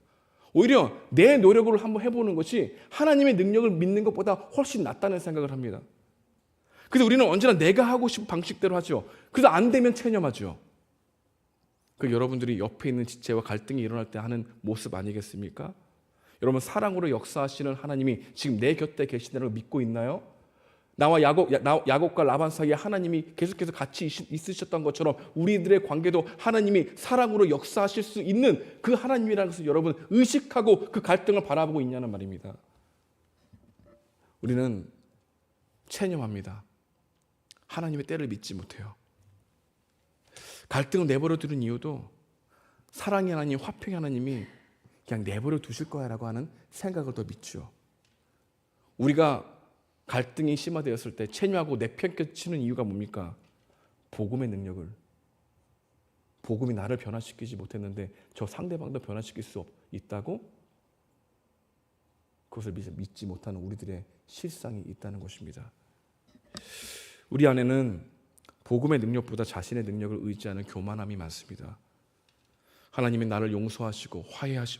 오히려 내 노력을 한번 해보는 것이 하나님의 능력을 믿는 것보다 훨씬 낫다는 생각을 합니다. 그래서 우리는 언제나 내가 하고 싶은 방식대로 하죠. 그래서 안 되면 체념하죠. 그 여러분들이 옆에 있는 지체와 갈등이 일어날 때 하는 모습 아니겠습니까? 여러분 사랑으로 역사하시는 하나님이 지금 내 곁에 계시다는 걸 믿고 있나요? 나와 야곱과 라반 사이에 하나님이 계속해서 같이 있으셨던 것처럼 우리들의 관계도 하나님이 사랑으로 역사하실 수 있는 그 하나님이라는 것을 여러분 의식하고 그 갈등을 바라보고 있냐는 말입니다. 우리는 체념합니다. 하나님의 때를 믿지 못해요. 갈등을 내버려 두는 이유도 사랑의 하나님, 화평의 하나님이 그냥 내버려 두실 거야라고 하는 생각을 더 믿죠. 우리가 갈등이 심화되었을 때 체념하고 내팽개치는 이유가 뭡니까? 복음의 능력을, 복음이 나를 변화시키지 못했는데 저 상대방도 변화시킬 수 있다고? 그것을 믿지 못하는 우리들의 실상이 있다는 것입니다. 우리 안에는 복음의 능력보다 자신의 능력을 의지하는 교만함이 많습니다. 하나님이 나를 용서하시고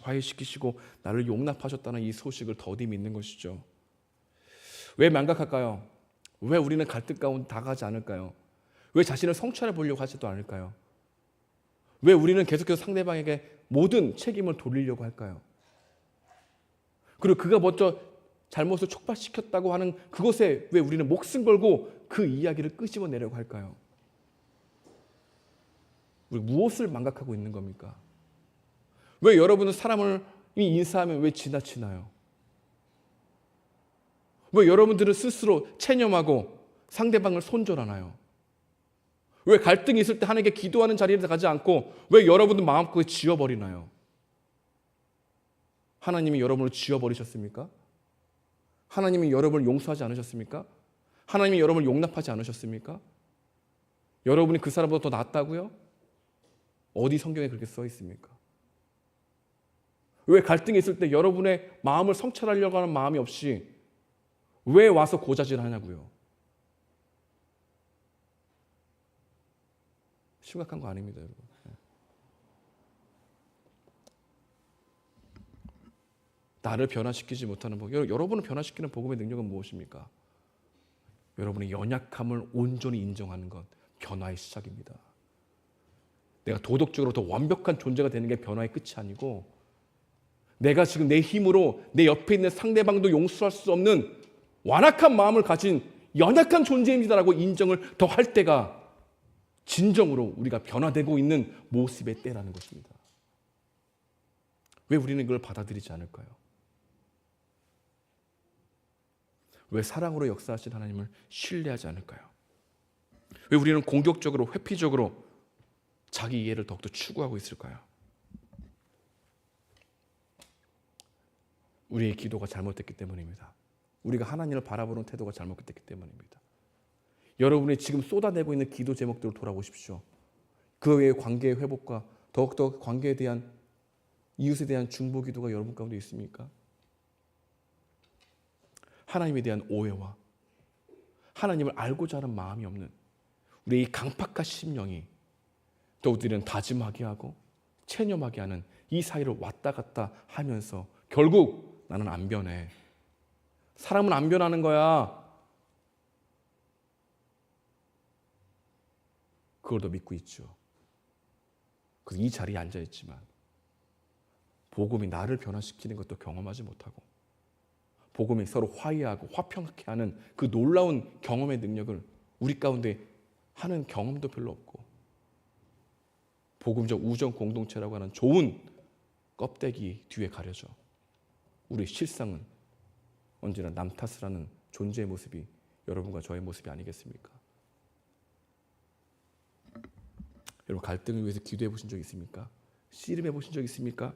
화해시키시고 나를 용납하셨다는 이 소식을 더디 믿는 것이죠. 왜 망각할까요? 왜 우리는 갈등 가운데 다가가지 않을까요? 왜 자신을 성찰해 보려고 하지도 않을까요? 왜 우리는 계속해서 상대방에게 모든 책임을 돌리려고 할까요? 그리고 그가 먼저 잘못을 촉발시켰다고 하는 그것에 왜 우리는 목숨 걸고 그 이야기를 끄집어내려고 할까요? 우리 무엇을 망각하고 있는 겁니까? 왜 여러분은 사람을 인사하면 왜 지나치나요? 왜 여러분들은 스스로 체념하고 상대방을 손절하나요? 왜 갈등이 있을 때 하나님께 기도하는 자리에 가지 않고 왜 여러분들 마음껏 지워버리나요? 하나님이 여러분을 지워버리셨습니까? 하나님이 여러분을 용서하지 않으셨습니까? 하나님이 여러분을 용납하지 않으셨습니까? 여러분이 그 사람보다 더 낫다고요? 어디 성경에 그렇게 써 있습니까? 왜 갈등이 있을 때 여러분의 마음을 성찰하려고 하는 마음이 없이 왜 와서 고자질 하냐고요? 심각한 거 아닙니다, 여러분. 나를 변화시키지 못하는 복. 여러분을 변화시키는 복음의 능력은 무엇입니까? 여러분의 연약함을 온전히 인정하는 것, 변화의 시작입니다. 내가 도덕적으로 더 완벽한 존재가 되는 게 변화의 끝이 아니고 내가 지금 내 힘으로 내 옆에 있는 상대방도 용서할 수 없는 완악한 마음을 가진 연약한 존재입니다라고 인정을 더 할 때가 진정으로 우리가 변화되고 있는 모습의 때라는 것입니다. 왜 우리는 이걸 받아들이지 않을까요? 왜 사랑으로 역사하신 하나님을 신뢰하지 않을까요? 왜 우리는 공격적으로 회피적으로 자기 이해를 더욱더 추구하고 있을까요? 우리의 기도가 잘못됐기 때문입니다. 우리가 하나님을 바라보는 태도가 잘못됐기 때문입니다. 여러분이 지금 쏟아내고 있는 기도 제목들을 돌아보십시오. 그 외의 관계의 회복과 더욱더 관계에 대한 이웃에 대한 중보 기도가 여러분 가운데 있습니까? 하나님에 대한 오해와 하나님을 알고자 하는 마음이 없는 우리의 이 강팍한 심령이 또 우리는 다짐하게 하고 체념하게 하는 이 사이를 왔다 갔다 하면서 결국 나는 안 변해. 사람은 안 변하는 거야. 그걸 더 믿고 있죠. 이 자리에 앉아있지만 복음이 나를 변화시키는 것도 경험하지 못하고 복음이 서로 화해하고 화평케 하는 그 놀라운 경험의 능력을 우리 가운데 하는 경험도 별로 없고 복음적 우정 공동체라고 하는 좋은 껍데기 뒤에 가려져 우리의 실상은 언제나 남 탓을 하는 존재의 모습이 여러분과 저의 모습이 아니겠습니까? 여러분 갈등을 위해서 기도해 보신 적 있습니까? 씨름해 보신 적 있습니까?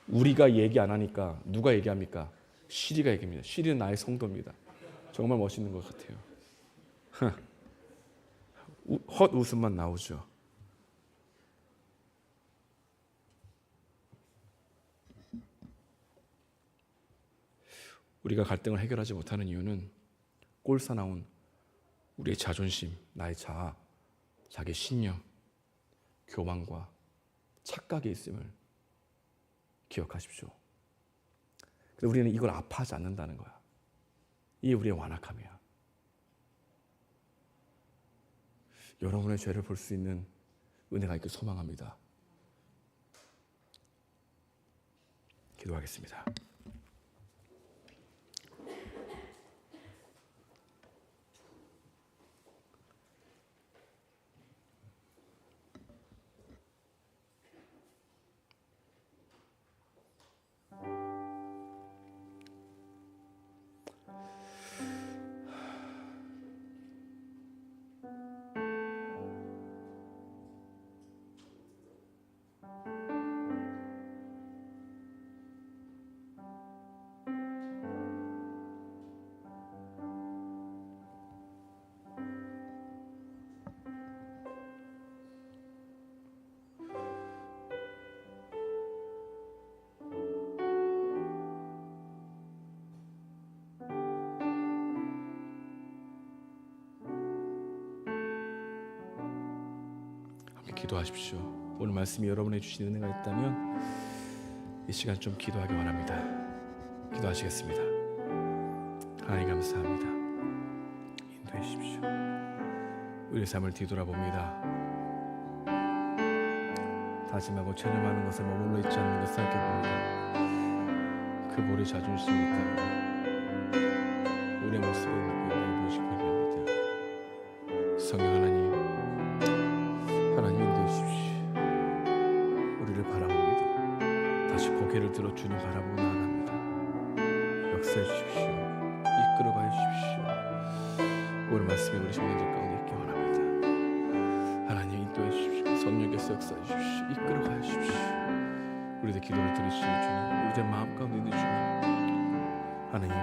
우리가 얘기 안 하니까 누가 얘기합니까? 시리가 얘기합니다. 시리는 나의 성도입니다. 정말 멋있는 것 같아요. 헛웃음만 나오죠. 우리가 갈등을 해결하지 못하는 이유는 꼴사나운 우리의 자존심, 나의 자아, 자기 신념, 교만과 착각에 있음을 기억하십시오. 근데 우리는 이걸 아파하지 않는다는 거야. 이게 우리의 완악함이야. 여러분의 죄를 볼 수 있는 은혜가 있길 소망합니다. 기도하겠습니다. 기도하십시오. 오늘 말씀이 여러분의 주신 은혜가 있다면 이 시간 좀 기도하기 원합니다. 기도하시겠습니다. 하나님 감사합니다. 인도해 주십시오. 우리의 삶을 뒤돌아봅니다. 다짐하고 체념하는 것에 머물러 있지 않는 것을 생각해봅니다. 그 모래 자존심이 있다고 우리의 모습을 믿고 있는 보시기 바랍니다. 성령 하나님, 하나님 인도해 주십시오. 우리를 바라봅니다. 다시 고개를 들어 주님 바라보고 나아갑니다. 역사해 주십시오. 이끌어가해 주십시오. 오늘 말씀이 우리 성도들 가운데 있기 원합니다. 하나님 인도해 주십시오. 성령께서 역사해 주십시오. 이끌어가해 주십시오. 우리의 기도를 들으시는 주님, 우리의 마음 가운데 있는 주님, 하나님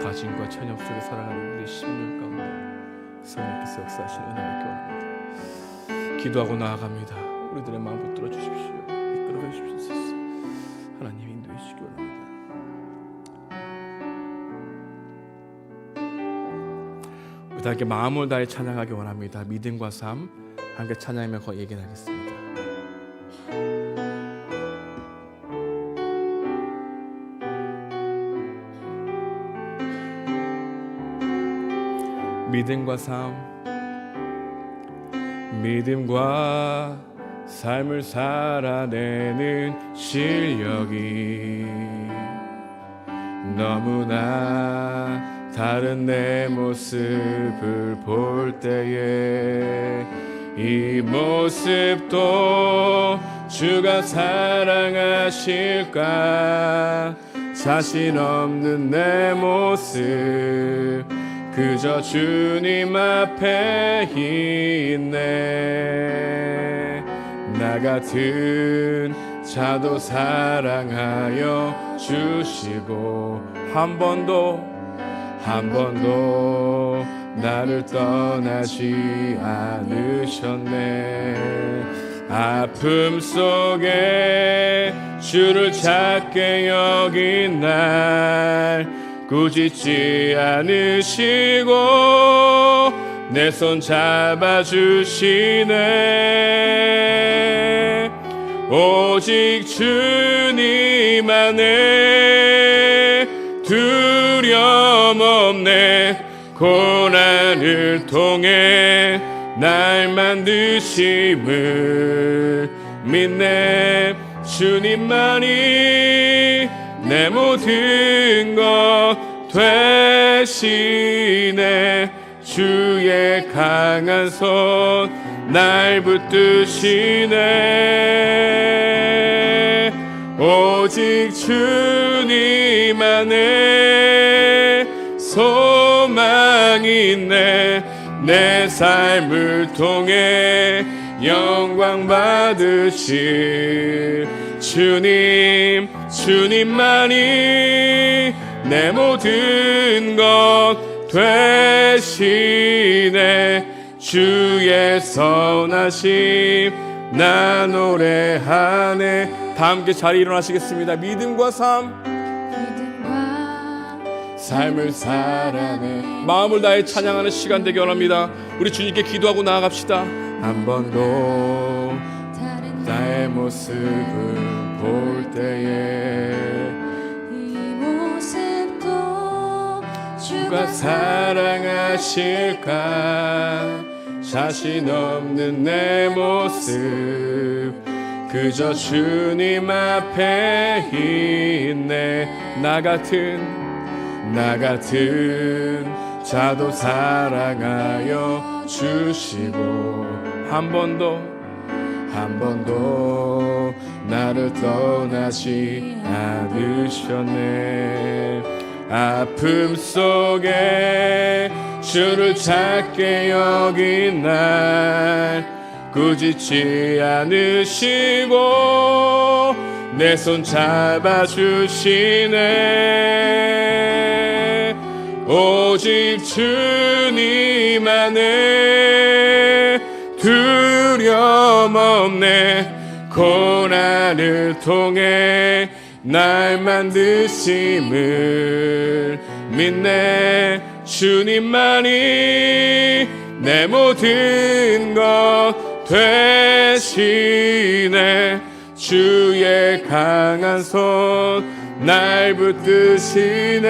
가진과 찬양 속에 살아가는 우리의 심령 가운데 성령께서 역사하시는 은혜가 있기 원합니다. 기도하고 나아갑니다. 우리들의 마음 붙들어 주십시오. 이끌어가 주십시오. 하나님 인도해 주시기 원합니다. 우리 다 함께 마음을 다해 찬양하기 원합니다. 믿음과 삶 함께 찬양하며 얘기하겠습니다. 믿음과 삶, 믿음과 삶을 살아내는 실력이 너무나 다른 내 모습을 볼 때에 이 모습도 주가 사랑하실까? 자신 없는 내 모습 그저 주님 앞에 있네. 나 같은 자도 사랑하여 주시고 한 번도 나를 떠나지 않으셨네. 아픔 속에 주를 찾게 여긴 날 꾸짖지 않으시고 내 손 잡아주시네. 오직 주님 안에 두려움 없네. 고난을 통해 날 만드심을 믿네. 주님만이 내 모든 것 되시네. 주의 강한 손 날 붙드시네. 오직 주님 안에 소망이 있네. 내 삶을 통해 영광 받으실 주님, 주님만이 내 모든 것 되시네. 주의 선하심 나 노래하네. 다 함께 자리에 일어나시겠습니다. 믿음과 삶을 살아내. 마음을 다해 찬양하는 시간 되기 원합니다. 우리 주님께 기도하고 나아갑시다. 한 번도 나의 모습을 볼 때에 이 모습도 주가 사랑하실까. 자신 없는 내 모습 그저 주님 앞에 있네. 나 같은 자도 사랑하여 주시고 한 번도 나를 떠나지 않으셨네. 아픔 속에 주를 찾게 여긴 날 꾸짖지 않으시고 내 손 잡아주시네. 오직 주님 안에 두려움 없네. 고난을 통해 날 만드심을 믿네. 주님만이 내 모든 것 되시네. 주의 강한 손 날 붙드시네.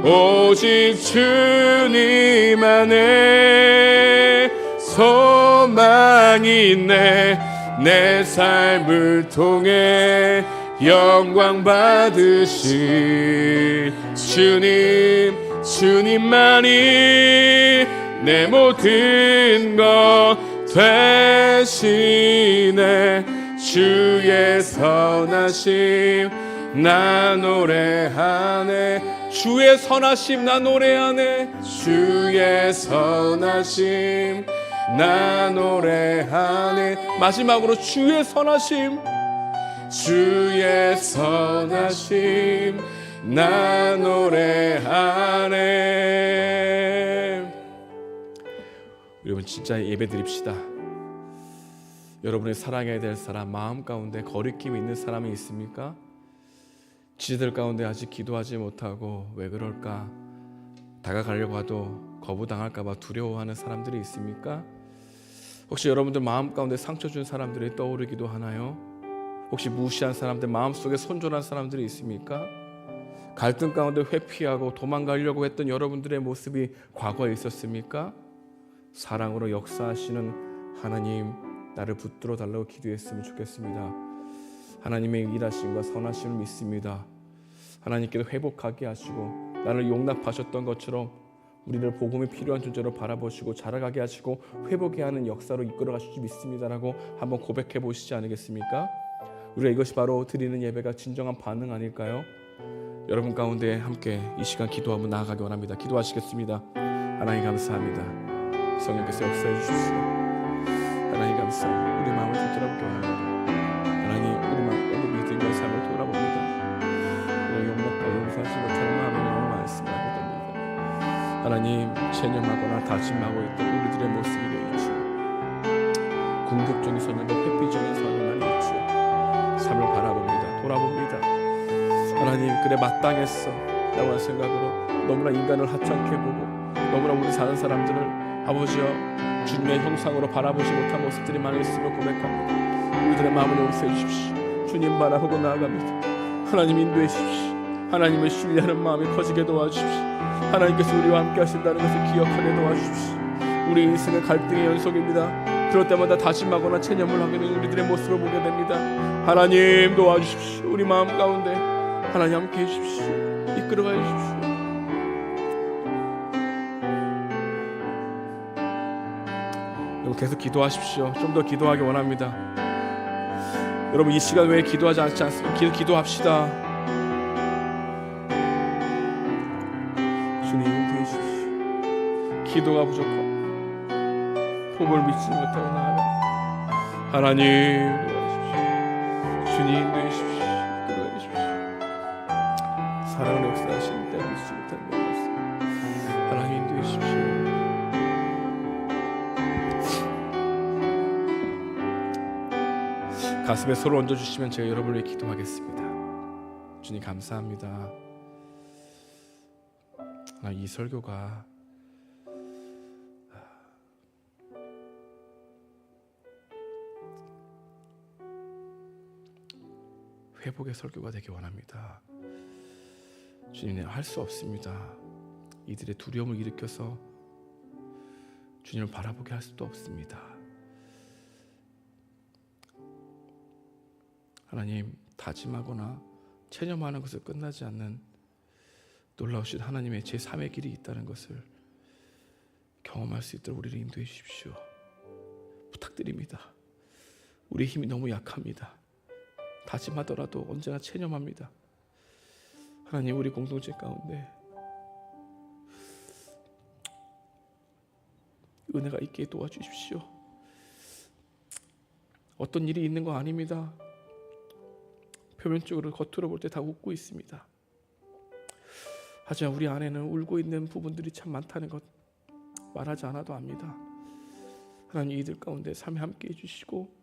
오직 주님 안에 소망이 있네. 내 삶을 통해 영광 받으실 주님만이 내 모든 것 되시네. 주의 선하심 나 노래하네. 주의 선하심 나 노래하네. 주의 선하심 나 노래하네. 마지막으로 주의 선하심 나 노래하네. 여러분 진짜 예배 드립시다. 여러분이 사랑해야 될 사람, 마음 가운데 거리낌이 있는 사람이 있습니까? 지들 가운데 아직 기도하지 못하고 왜 그럴까? 다가가려고 해도 거부당할까 봐 두려워하는 사람들이 있습니까? 혹시 여러분들 마음 가운데 상처 준 사람들이 떠오르기도 하나요? 혹시 무시한 사람들, 마음속에 손절한 사람들이 있습니까? 갈등 가운데 회피하고 도망가려고 했던 여러분들의 모습이 과거에 있었습니까? 사랑으로 역사하시는 하나님, 나를 붙들어 달라고 기도했으면 좋겠습니다. 하나님의 일하심과 선하심을 믿습니다. 하나님께서 회복하게 하시고 나를 용납하셨던 것처럼 우리를 복음이 필요한 존재로 바라보시고 자라가게 하시고 회복해야 하는 역사로 이끌어 가실 줄 믿습니다라고 한번 고백해 보시지 않겠습니까? 우리가 이것이 바로 드리는 예배가 진정한 반응 아닐까요? 여러분 가운데 함께 이 시간 기도하며 나아가기 원합니다. 기도하시겠습니다. 하나님 감사합니다. 성령께서 역사해 주십시오. 하나님 감사합니다. 우리 마음을 좀 돌아보게 원합니다. 하나님 우리 마음과 믿음과 삶을 돌아봅니다. 우리 용납과 용서하지 못하는 마음이 너무 많습니다. 하나님 체념하거나 다짐하고 있던 우리들의 모습이 되어주시고 궁극적인 선언과 회피적인 선언만 있죠. 삶을 바라봅니다. 돌아봅니다. 하나님 그래 마땅했어 라고 하는 생각으로 너무나 인간을 하찮게 보고 너무나 우리 사는 사람들을 아버지여 주님의 형상으로 바라보지 못한 모습들이 많이 있음을 고백합니다. 우리들의 마음을 용서해 주십시오. 주님 바라보고 나아갑니다. 하나님 인도해 주십시오. 하나님을 신뢰하는 마음이 커지게 도와주십시오. 하나님께서 우리와 함께 하신다는 것을 기억하게 도와주십시오. 우리 인생은 갈등의 연속입니다. 그럴 때마다 다짐하거나 체념을 하게 되는 우리들의 모습을 보게 됩니다. 하나님 도와주십시오. 우리 마음 가운데 하나님 함께 해주십시오. 이끌어가 주십시오. 여러분 계속 기도하십시오. 좀 더 기도하기 원합니다. 여러분 이 시간 왜 기도하지 않지 않습니까? 기도합시다. 주님 되십시오. 기도가 부족합니다. 복을 믿지 못하고 나아가 하나님 도와주십시오. 주님 되십시오. 도와주십시오. 사랑을 역사하시는 때 믿지 못하는 것 같습니다. 하나님 되십시오. 가슴에 손을 얹어주시면 제가 여러분을 위해 기도하겠습니다. 주님 감사합니다. 이 설교가 회복의 설교가 되기 원합니다. 주님, 할 수 없습니다. 이들의 두려움을 일으켜서 주님을 바라보게 할 수도 없습니다. 하나님, 다짐하거나 체념하는 것을 끝나지 않는 놀라우신 하나님의 제3의 길이 있다는 것을 경험할 수 있도록 우리를 인도해 주십시오. 부탁드립니다. 우리의 힘이 너무 약합니다. 다짐하더라도 언제나 체념합니다. 하나님, 우리 공동체 가운데 은혜가 있게 도와주십시오. 어떤 일이 있는 거 아닙니다. 표면적으로 겉으로 볼 때 다 웃고 있습니다. 하지만 우리 안에는 울고 있는 부분들이 참 많다는 것 말하지 않아도 압니다. 하나님, 이들 가운데 삶에 함께 해주시고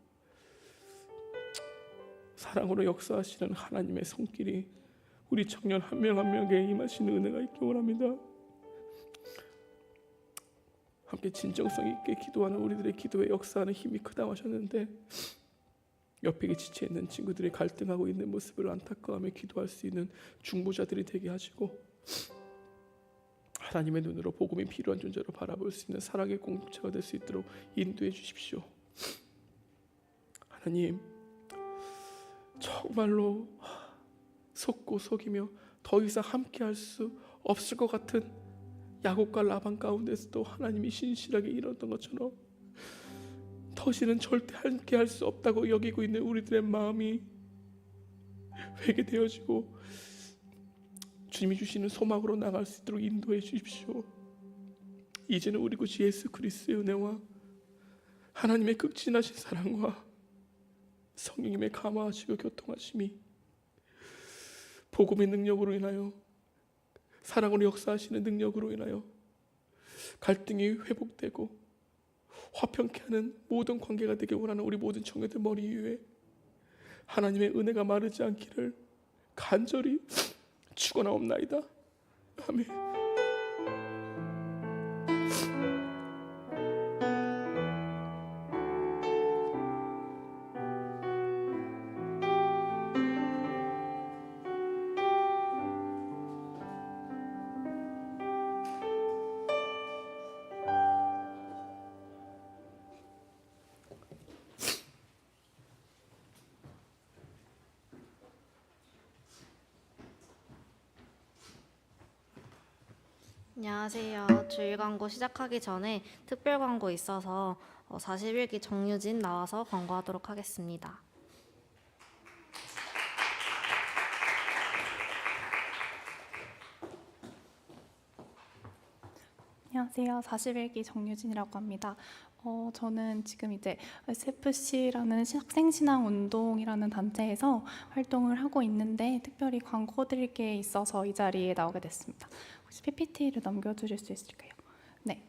사랑으로 역사하시는 하나님의 손길이 우리 청년 한 명 한 명에게 임하시는 은혜가 있기 원합니다. 함께 진정성 있게 기도하는 우리들의 기도에 역사하는 힘이 크다고 하셨는데, 옆에 지쳐있는 친구들이 갈등하고 있는 모습을 안타까워하며 기도할 수 있는 중보자들이 되게 하시고, 하나님의 눈으로 복음이 필요한 존재로 바라볼 수 있는 사랑의 공동체가 될 수 있도록 인도해 주십시오. 하나님, 정말로 속고 속이며 더 이상 함께할 수 없을 것 같은 야곱과 라반 가운데서도 하나님이 신실하게 일었던 것처럼 다시는 절대 함께할 수 없다고 여기고 있는 우리들의 마음이 회개되어지고 주님이 주시는 소망으로 나갈 수 있도록 인도해 주십시오. 이제는 우리 구 예수 그리스도의 은혜와 하나님의 극진하신 사랑과 성령님의 감화하시고 교통하심이 복음의 능력으로 인하여, 사랑으로 역사하시는 능력으로 인하여 갈등이 회복되고 화평케 하는 모든 관계가 되길 원하는 우리 모든 청년들 머리 위에 하나님의 은혜가 마르지 않기를 간절히 축원하옵나이다. 아멘. 안녕하세요. 주일 광고 시작하기 전에 특별 광고 있어서 41기 정유진 나와서 광고하도록 하겠습니다. 안녕하세요. 41기 정유진이라고 합니다. 저는 지금 이제 SFC라는 학생신앙운동이라는 단체에서 활동을 하고 있는데 특별히 광고 드릴 게 있어서 이 자리에 나오게 됐습니다. 혹시 PPT를 넘겨주실 수 있을까요? 네.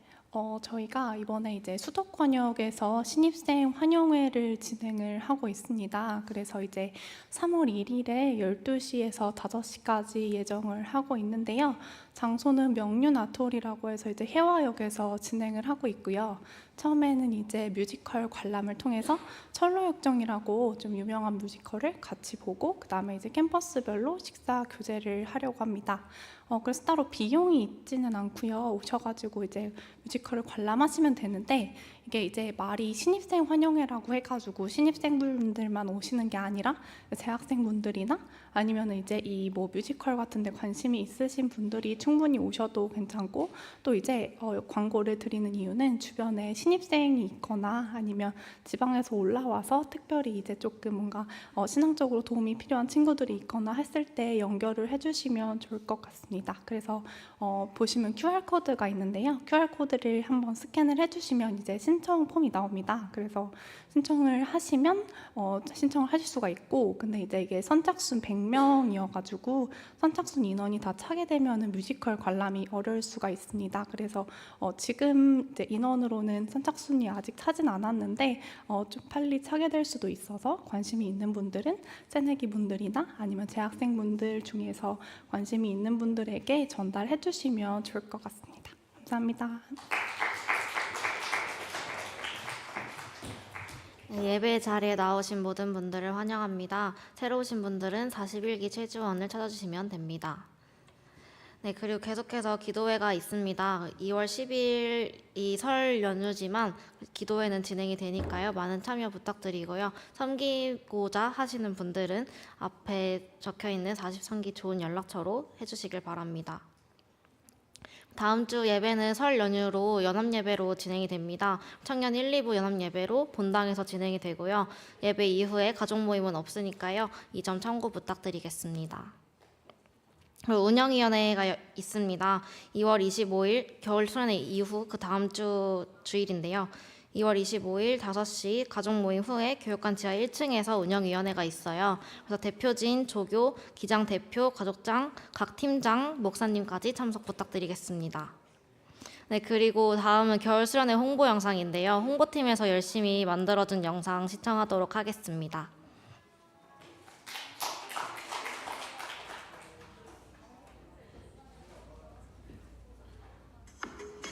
저희가 이번에 이제 수도권역에서 신입생 환영회를 진행을 하고 있습니다. 그래서 이제 3월 1일에 12시에서 5시까지 예정을 하고 있는데요. 장소는 명륜아트홀이라고 해서 이제 해화역에서 진행을 하고 있고요. 처음에는 이제 뮤지컬 관람을 통해서 철로역정이라고 좀 유명한 뮤지컬을 같이 보고 그다음에 이제 캠퍼스별로 식사 교제를 하려고 합니다. 그래서 따로 비용이 있지는 않고요. 오셔가지고 이제 뮤지컬을 관람하시면 되는데 이게 이제 말이 신입생 환영회라고 해가지고 신입생분들만 오시는 게 아니라 재학생분들이나 아니면 이제 이 뭐 뮤지컬 같은데 관심이 있으신 분들이 충분히 오셔도 괜찮고 또 이제 광고를 드리는 이유는 주변에 신입생이 있거나 아니면 지방에서 올라와서 특별히 이제 조금 뭔가 신앙적으로 도움이 필요한 친구들이 있거나 했을 때 연결을 해주시면 좋을 것 같습니다. 그래서 보시면 QR코드가 있는데요. QR코드를 한번 스캔을 해주시면 이제 신청 폼이 나옵니다. 그래서 신청을 하시면 신청을 하실 수가 있고 근데 이제 이게 선착순 100명이어가지고 선착순 인원이 다 차게 되면은 뮤지컬 관람이 어려울 수가 있습니다. 그래서 지금 이제 인원으로는 선착순이 아직 차진 않았는데 좀 빨리 차게 될 수도 있어서 관심이 있는 분들은 새내기 분들이나 아니면 재학생분들 중에서 관심이 있는 분들에게 전달해 주시면 좋을 것 같습니다. 감사합니다. 네, 예배 자리에 나오신 모든 분들을 환영합니다. 새로 오신 분들은 41기 최지원을 찾아주시면 됩니다. 네, 그리고 계속해서 기도회가 있습니다. 2월 10일이 설 연휴지만 기도회는 진행이 되니까요. 많은 참여 부탁드리고요. 섬기고자 하시는 분들은 앞에 적혀있는 43기 좋은 연락처로 해주시길 바랍니다. 다음 주 예배는 설 연휴로 연합예배로 진행이 됩니다. 청년 1, 2부 연합예배로 본당에서 진행이 되고요. 예배 이후에 가족 모임은 없으니까요. 이 점 참고 부탁드리겠습니다. 그리고 운영위원회가 있습니다. 2월 25일 겨울 수련회 이후 그 다음 주 주일인데요. 2월 25일 5시 가족 모임 후에 교육관 지하 1층에서 운영위원회가 있어요. 그래서 대표진, 조교, 기장 대표, 가족장, 각 팀장, 목사님까지 참석 부탁드리겠습니다. 네, 그리고 다음은 겨울 수련회 홍보 영상인데요. 홍보팀에서 열심히 만들어준 영상 시청하도록 하겠습니다.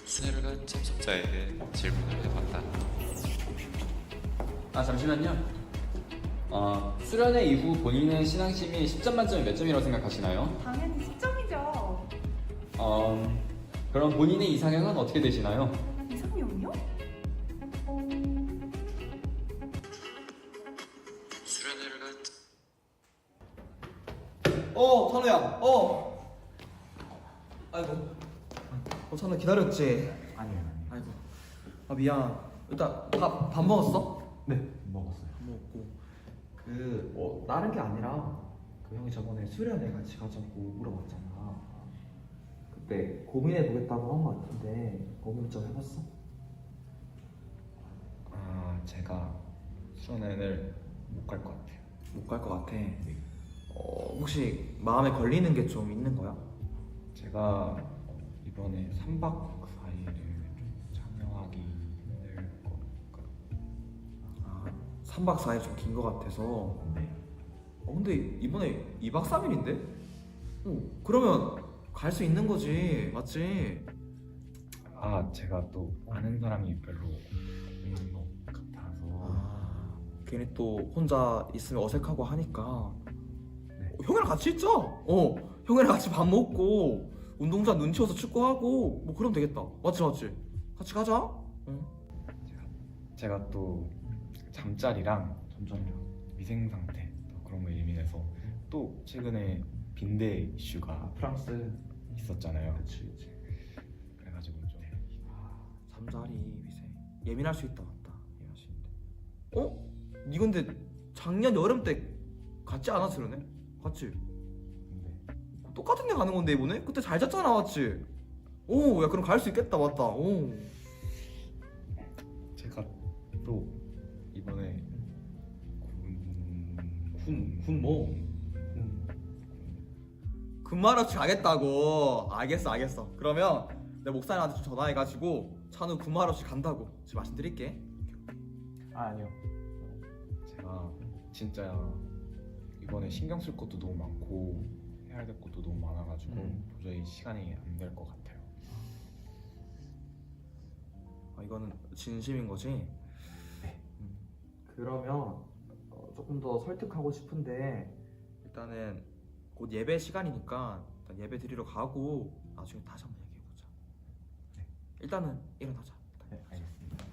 수혜를 간 참석자에게 질문을 해봤다. 잠시만요. 수련회 이후 본인의 신앙심이 10점 만점에 몇 점이라고 생각하시나요? 당연히 10점이죠. 그럼 본인의 이상형은 어떻게 되시나요? 이상형이요? 수련회를 간 찬우야. 아이고. 찬우 기다렸지? 아니요. 아이고. 미안. 일단 밥 먹었어? 네, 먹었어요. 밥 먹고. 다른 게 아니라 형이 저번에 수련회 같이 가자고 물어봤잖아. 그때 고민해 보겠다고 한 거 같은데 고민 좀 해봤어? 제가 수련회를 못 갈 것 같아요. 못 갈 것 같아. 혹시 마음에 걸리는 게 좀 있는 거야? 제가 이번에 3박 4일을 좀 참여하기 힘들 것 같아요. 3박 4일 좀 긴 거 같아서. 네. 근데 이번에 2박 3일인데? 그러면 갈 수 있는 거지, 맞지? 제가 또 아는 사람이 별로 없는 것 같아서. 괜히 또 혼자 있으면 어색하고 하니까. 네. 형이랑 같이 있자. 형이랑 같이 밥 먹고 운동장 눈치 봐서 축구하고 뭐 그러면 되겠다. 맞지? 같이 가자. 제가 또 잠자리랑 위생 상태 또 그런 거 예민해서 또 최근에 빈대 이슈가 프랑스. 있었잖아요. 그치. 그래가지고 좀 잠자리 위생 예민할 수 있다. 맞다. 예민할 수 있는데. 니 근데 작년 여름 때 갔지 않았어, 그러네? 갔지? 근데 똑같은 데 가는 건데 이번에? 그때 잘 잤잖아, 맞지? 야 그럼 갈 수 있겠다, 맞다. 제가 또 이번에 군 뭐? 군마러치 가겠다고. 알겠어. 그러면 내 목사님한테 좀 전화해가지고 찬우 군마러치 간다고 지금 말씀드릴게. 아니요. 제가 진짜 이번에 신경 쓸 것도 너무 많고 해야 될 것도 너무 많아가지고 도저히 시간이 안 될 것 같아요. 이거는 진심인 거지? 네. 그러면 조금 더 설득하고 싶은데 일단은 곧 예배 시간이니까 일단 예배 드리러 가고 나중에 다시 한번 얘기해보자. 네. 일단은 일어나자. 네, 알겠습니다.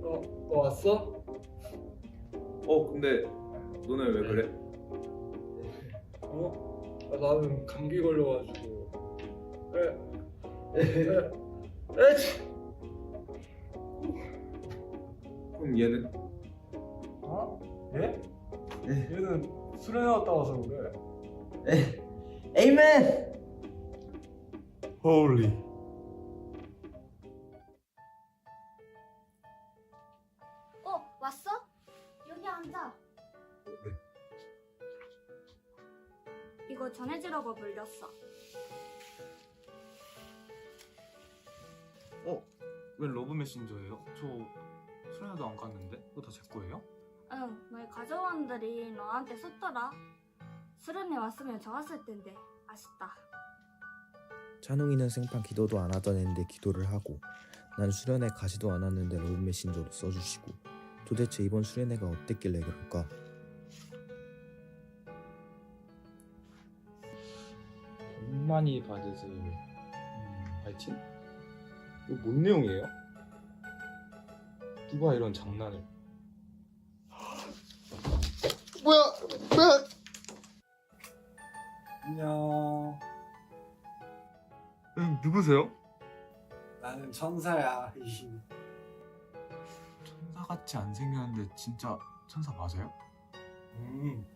너 왔어? 근데 너네 왜 그래? 나는 감기 걸려가지고. 그럼 얘는? 얘? 얘는 수련회 갔다 와서 그래. 에이멘! 홀리. 왔어? 여기 앉아. 이거 전해주라고 불렸어. 왜 러브 메신저예요? 저 수련회도 안 갔는데? 그거 다 제 거예요? 응, 너희 가족원들이 너한테 썼더라. 수련회 왔으면 좋았을 텐데 아쉽다. 찬웅이는 생판 기도도 안 하던 애인데 기도를 하고, 난 수련회 가지도 않았는데 러브 메신저도 써주시고, 도대체 이번 수련회가 어땠길래 그럴까? 돈 많이 받으세요. 파이팅? 이거 뭔 내용이에요? 누가 이런 장난을? 뭐야? 안녕. 누구세요? 나는 천사야. 천사같이 안 생겼는데 진짜 천사 맞아요?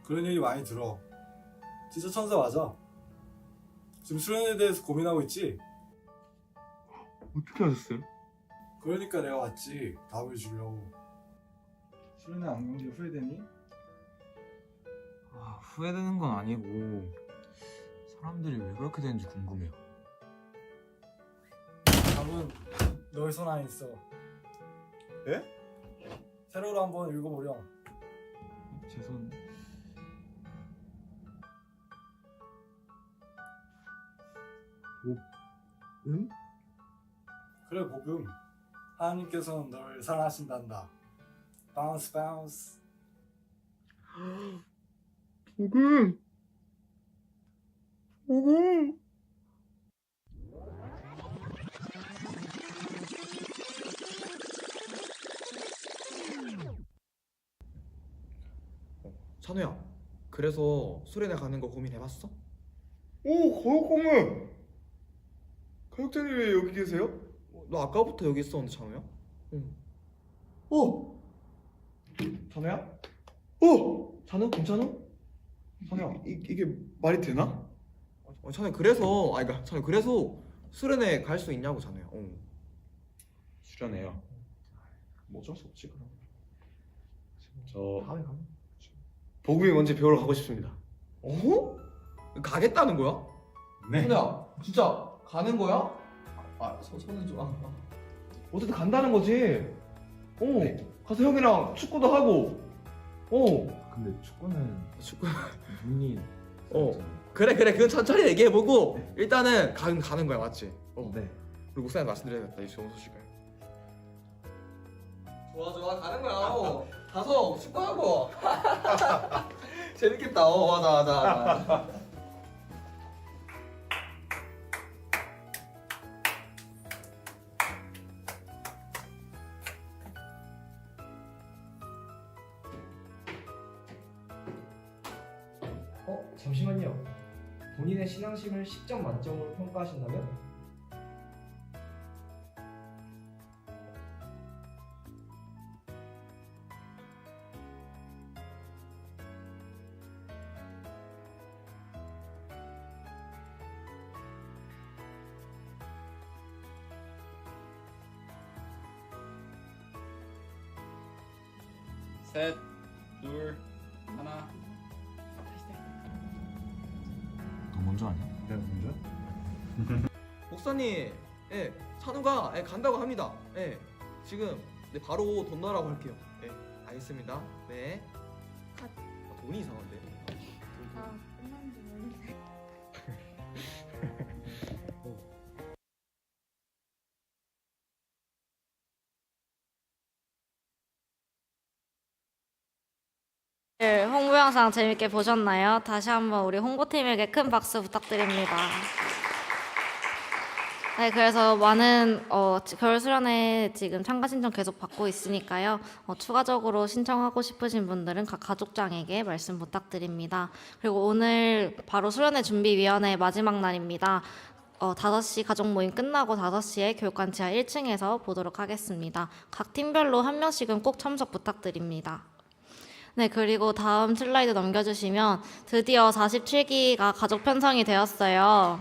그런 얘기 많이 들어. 진짜 천사 맞아. 지금 수련에 대해서 고민하고 있지? 어떻게 하셨어요? 그러니까 내가 왔지. 답을 주려고. 수련회 안 간 게 후회되니? 후회되는 건 아니고 사람들이 왜 그렇게 되는지 궁금해요. 답은 너의 손 안에 있어. 예? 세로로 한번 읽어보렴. 제 손... 응? 그래, 복음. 하나님께서는 널 사랑하신단다. 바운스 바운스. 복음! 찬우야, 그래서 수련회 가는 거 고민해봤어? 가족공무! 가족자님 왜 여기 계세요? 너 아까부터 여기 있었는데 찬우야? 응. 찬우야? 찬우? 괜찮아? 찬우야, 이게 말이 되나? 찬우야, 그러니까 찬우, 그래서 수련회 갈 수 있냐고, 찬우야. 수련회요. 뭐 어쩔 수 없지, 그럼. 저 다음에 가면. 복음이 뭔지 배우러 가고 싶습니다. 가겠다는 거야? 네. 찬우야, 진짜 가는 거야? 손을 좀. 어쨌든 간다는 거지. 가서 형이랑 축구도 하고. 근데 축구는 축구. 눈이 그래, 그건 천천히 얘기해보고 일단은 가는 거야, 맞지? 네. 그리고 목사님 말씀드려야겠다, 이 좋은 소식을. 좋아, 가는 거야. 가서 축구하고. 재밌겠다. 맞아. 잠시만요. 본인의 신앙심을 10점 만점으로 평가하신다면? 셋, 둘, 하나. 너 먼저 하냐? 내가 먼저? 목사님, 예, 찬우가 간다고 합니다. 예, 지금 바로 돈 넣으라고 할게요. 예, 알겠습니다. 네. 돈이 이상한데. 끝난지 모르겠어요. 네, 홍보 영상 재밌게 보셨나요? 다시 한번 우리 홍보팀에게 큰 박수 부탁드립니다. 네, 그래서 많은 겨울 수련회 지금 참가 신청 계속 받고 있으니까요. 추가적으로 신청하고 싶으신 분들은 각 가족장에게 말씀 부탁드립니다. 그리고 오늘 바로 수련회 준비위원회 마지막 날입니다. 5시 가족 모임 끝나고 5시에 교육관 지하 1층에서 보도록 하겠습니다. 각 팀별로 한 명씩은 꼭 참석 부탁드립니다. 네, 그리고 다음 슬라이드 넘겨주시면 드디어 47기가 가족 편성이 되었어요.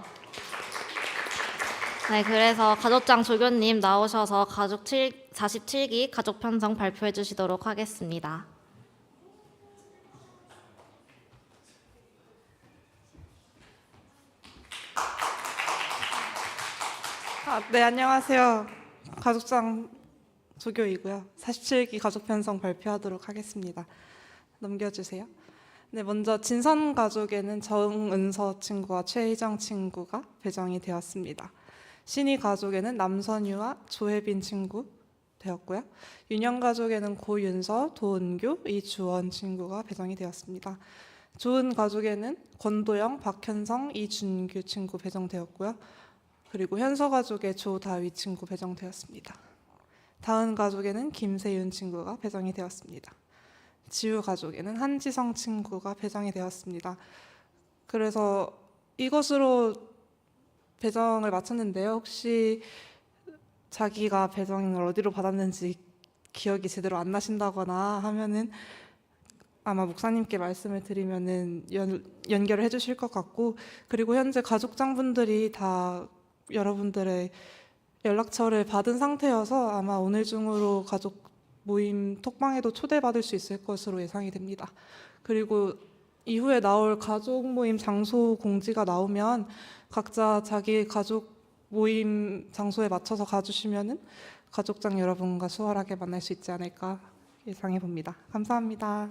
네, 그래서 가족장 조교님 나오셔서 47기 가족 편성 발표해 주시도록 하겠습니다. 네, 안녕하세요. 가족장 조교이고요. 47기 가족 편성 발표하도록 하겠습니다. 넘겨주세요. 네, 먼저 진선 가족에는 정은서 친구와 최희정 친구가 배정이 되었습니다. 신희 가족에는 남선유와 조혜빈 친구 되었고요. 윤영 가족에는 고윤서, 도은규, 이주원 친구가 배정이 되었습니다. 조은 가족에는 권도영, 박현성, 이준규 친구 배정되었고요. 그리고 현서 가족의 조다위 친구 배정되었습니다. 다은 가족에는 김세윤 친구가 배정이 되었습니다. 지우 가족에는 한지성 친구가 배정이 되었습니다. 그래서 이것으로 배정을 마쳤는데요. 혹시 자기가 배정을 어디로 받았는지 기억이 제대로 안 나신다거나 하면은 아마 목사님께 말씀을 드리면은 연결을 해주실 것 같고, 그리고 현재 가족장분들이 다 여러분들의 연락처를 받은 상태여서 아마 오늘 중으로 가족 모임 톡방에도 초대받을 수 있을 것으로 예상이 됩니다. 그리고 이후에 나올 가족 모임 장소 공지가 나오면 각자 자기 가족 모임 장소에 맞춰서 가주시면은 가족장 여러분과 수월하게 만날 수 있지 않을까 예상해 봅니다. 감사합니다.